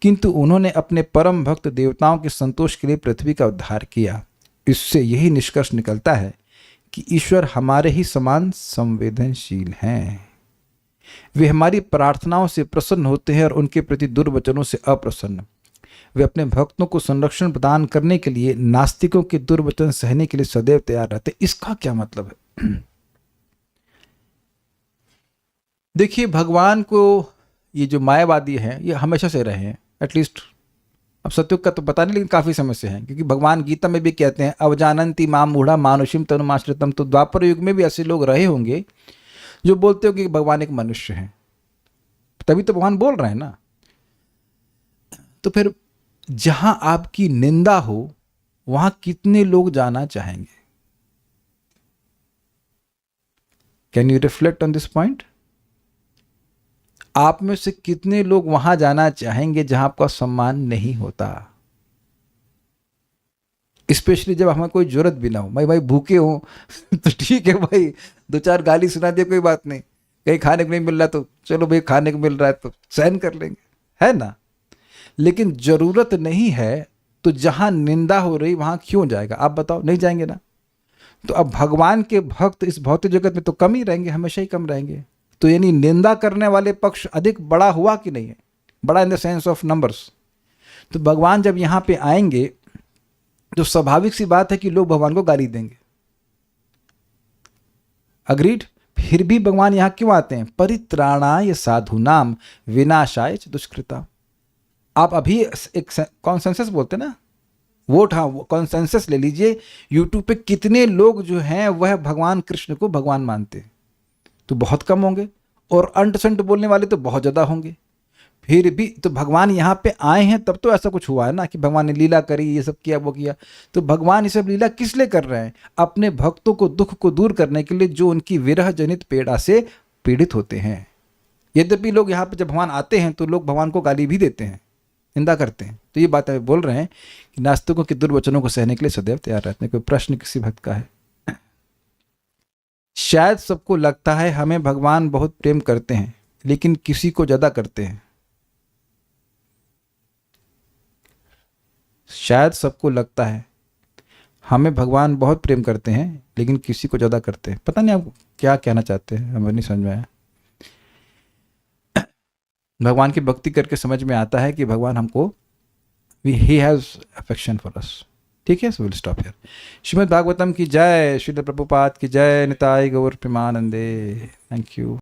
किंतु उन्होंने अपने परम भक्त देवताओं के संतोष के लिए पृथ्वी का उद्धार किया। इससे यही निष्कर्ष निकलता है कि ईश्वर हमारे ही समान संवेदनशील हैं। वे हमारी प्रार्थनाओं से प्रसन्न होते हैं और उनके प्रति दुर्वचनों से अप्रसन्न। वे अपने भक्तों को संरक्षण प्रदान करने के लिए नास्तिकों के दुर्वचन सहने के लिए सदैव तैयार रहते। इसका क्या मतलब है? देखिए, भगवान को ये जो मायावादी हैं ये हमेशा से रहे हैं, एटलीस्ट अब सत्युग का तो पता नहीं, लेकिन काफ़ी समय से हैं, क्योंकि भगवान गीता में भी कहते हैं अवजानंती माम मूढ़ा मानुषिम तनुमाश्रितम। तो द्वापर युग में भी ऐसे लोग रहे होंगे जो बोलते हो कि भगवान एक मनुष्य है, तभी तो भगवान बोल रहे हैं ना। तो फिर जहां आपकी निंदा हो वहां कितने लोग जाना चाहेंगे? Can you reflect on this point? आप में से कितने लोग वहां जाना चाहेंगे जहां आपका सम्मान नहीं होता? स्पेशली जब हमें कोई जरूरत भी ना हो। भाई भूखे हो तो ठीक है भाई, 2-4 गाली सुना दिया कोई बात नहीं, कहीं खाने को नहीं मिल रहा तो चलो भाई खाने को मिल रहा है तो सहन कर लेंगे, है ना। लेकिन जरूरत नहीं है तो जहां निंदा हो रही वहां क्यों जाएगा? आप बताओ, नहीं जाएंगे ना। तो अब भगवान के भक्त इस भौतिक जगत में तो कम ही रहेंगे, हमेशा ही कम रहेंगे। तो यानी निंदा करने वाले पक्ष अधिक बड़ा हुआ कि नहीं है? बड़ा in the sense of numbers. तो भगवान जब यहाँ पे आएंगे तो स्वाभाविक सी बात है कि लोग भगवान को गाली देंगे। अग्रीड? फिर भी भगवान यहाँ क्यों आते हैं? परित्राणाय साधुनाम विनाशाय च दुष्कृता। आप अभी एक कॉन्सेंसस बोलते हैं ना, वोट, हाँ कॉन्सेंसस ले लीजिए। यूट्यूब पे कितने लोग जो हैं वह भगवान कृष्ण को भगवान मानते हैं? तो बहुत कम होंगे, और अंट संट बोलने वाले तो बहुत ज़्यादा होंगे। फिर भी तो भगवान यहाँ पे आए हैं तब तो ऐसा कुछ हुआ है ना कि भगवान ने लीला करी, ये सब किया वो किया। तो भगवान ये सब लीला किस लिए कर रहे हैं? अपने भक्तों को दुख को दूर करने के लिए, जो उनकी विरह जनित पीड़ा से पीड़ित होते हैं। यद्यपि लोग यहाँ पे जब भगवान आते हैं तो लोग भगवान को गाली भी देते हैं, निंदा करते हैं। तो ये बात बोल रहे हैं कि नास्तिकों के दुर्वचनों को सहने के लिए सदैव तैयार रहते हैं। कोई प्रश्न किसी भक्त का है? शायद सबको लगता है हमें भगवान बहुत प्रेम करते हैं, लेकिन किसी को ज़्यादा करते हैं। शायद सबको लगता है हमें भगवान बहुत प्रेम करते हैं, लेकिन किसी को ज़्यादा करते हैं। पता नहीं आप क्या कहना चाहते हैं, हमें नहीं समझ में आया। भगवान की भक्ति करके समझ में आता है कि भगवान हमको, he has affection for us. ठीक है, so will stop here. Shrimad Bhagavatam की जय, श्रील प्रभुपाद की जय, निताई गौर प्रेमानंदे। Thank you.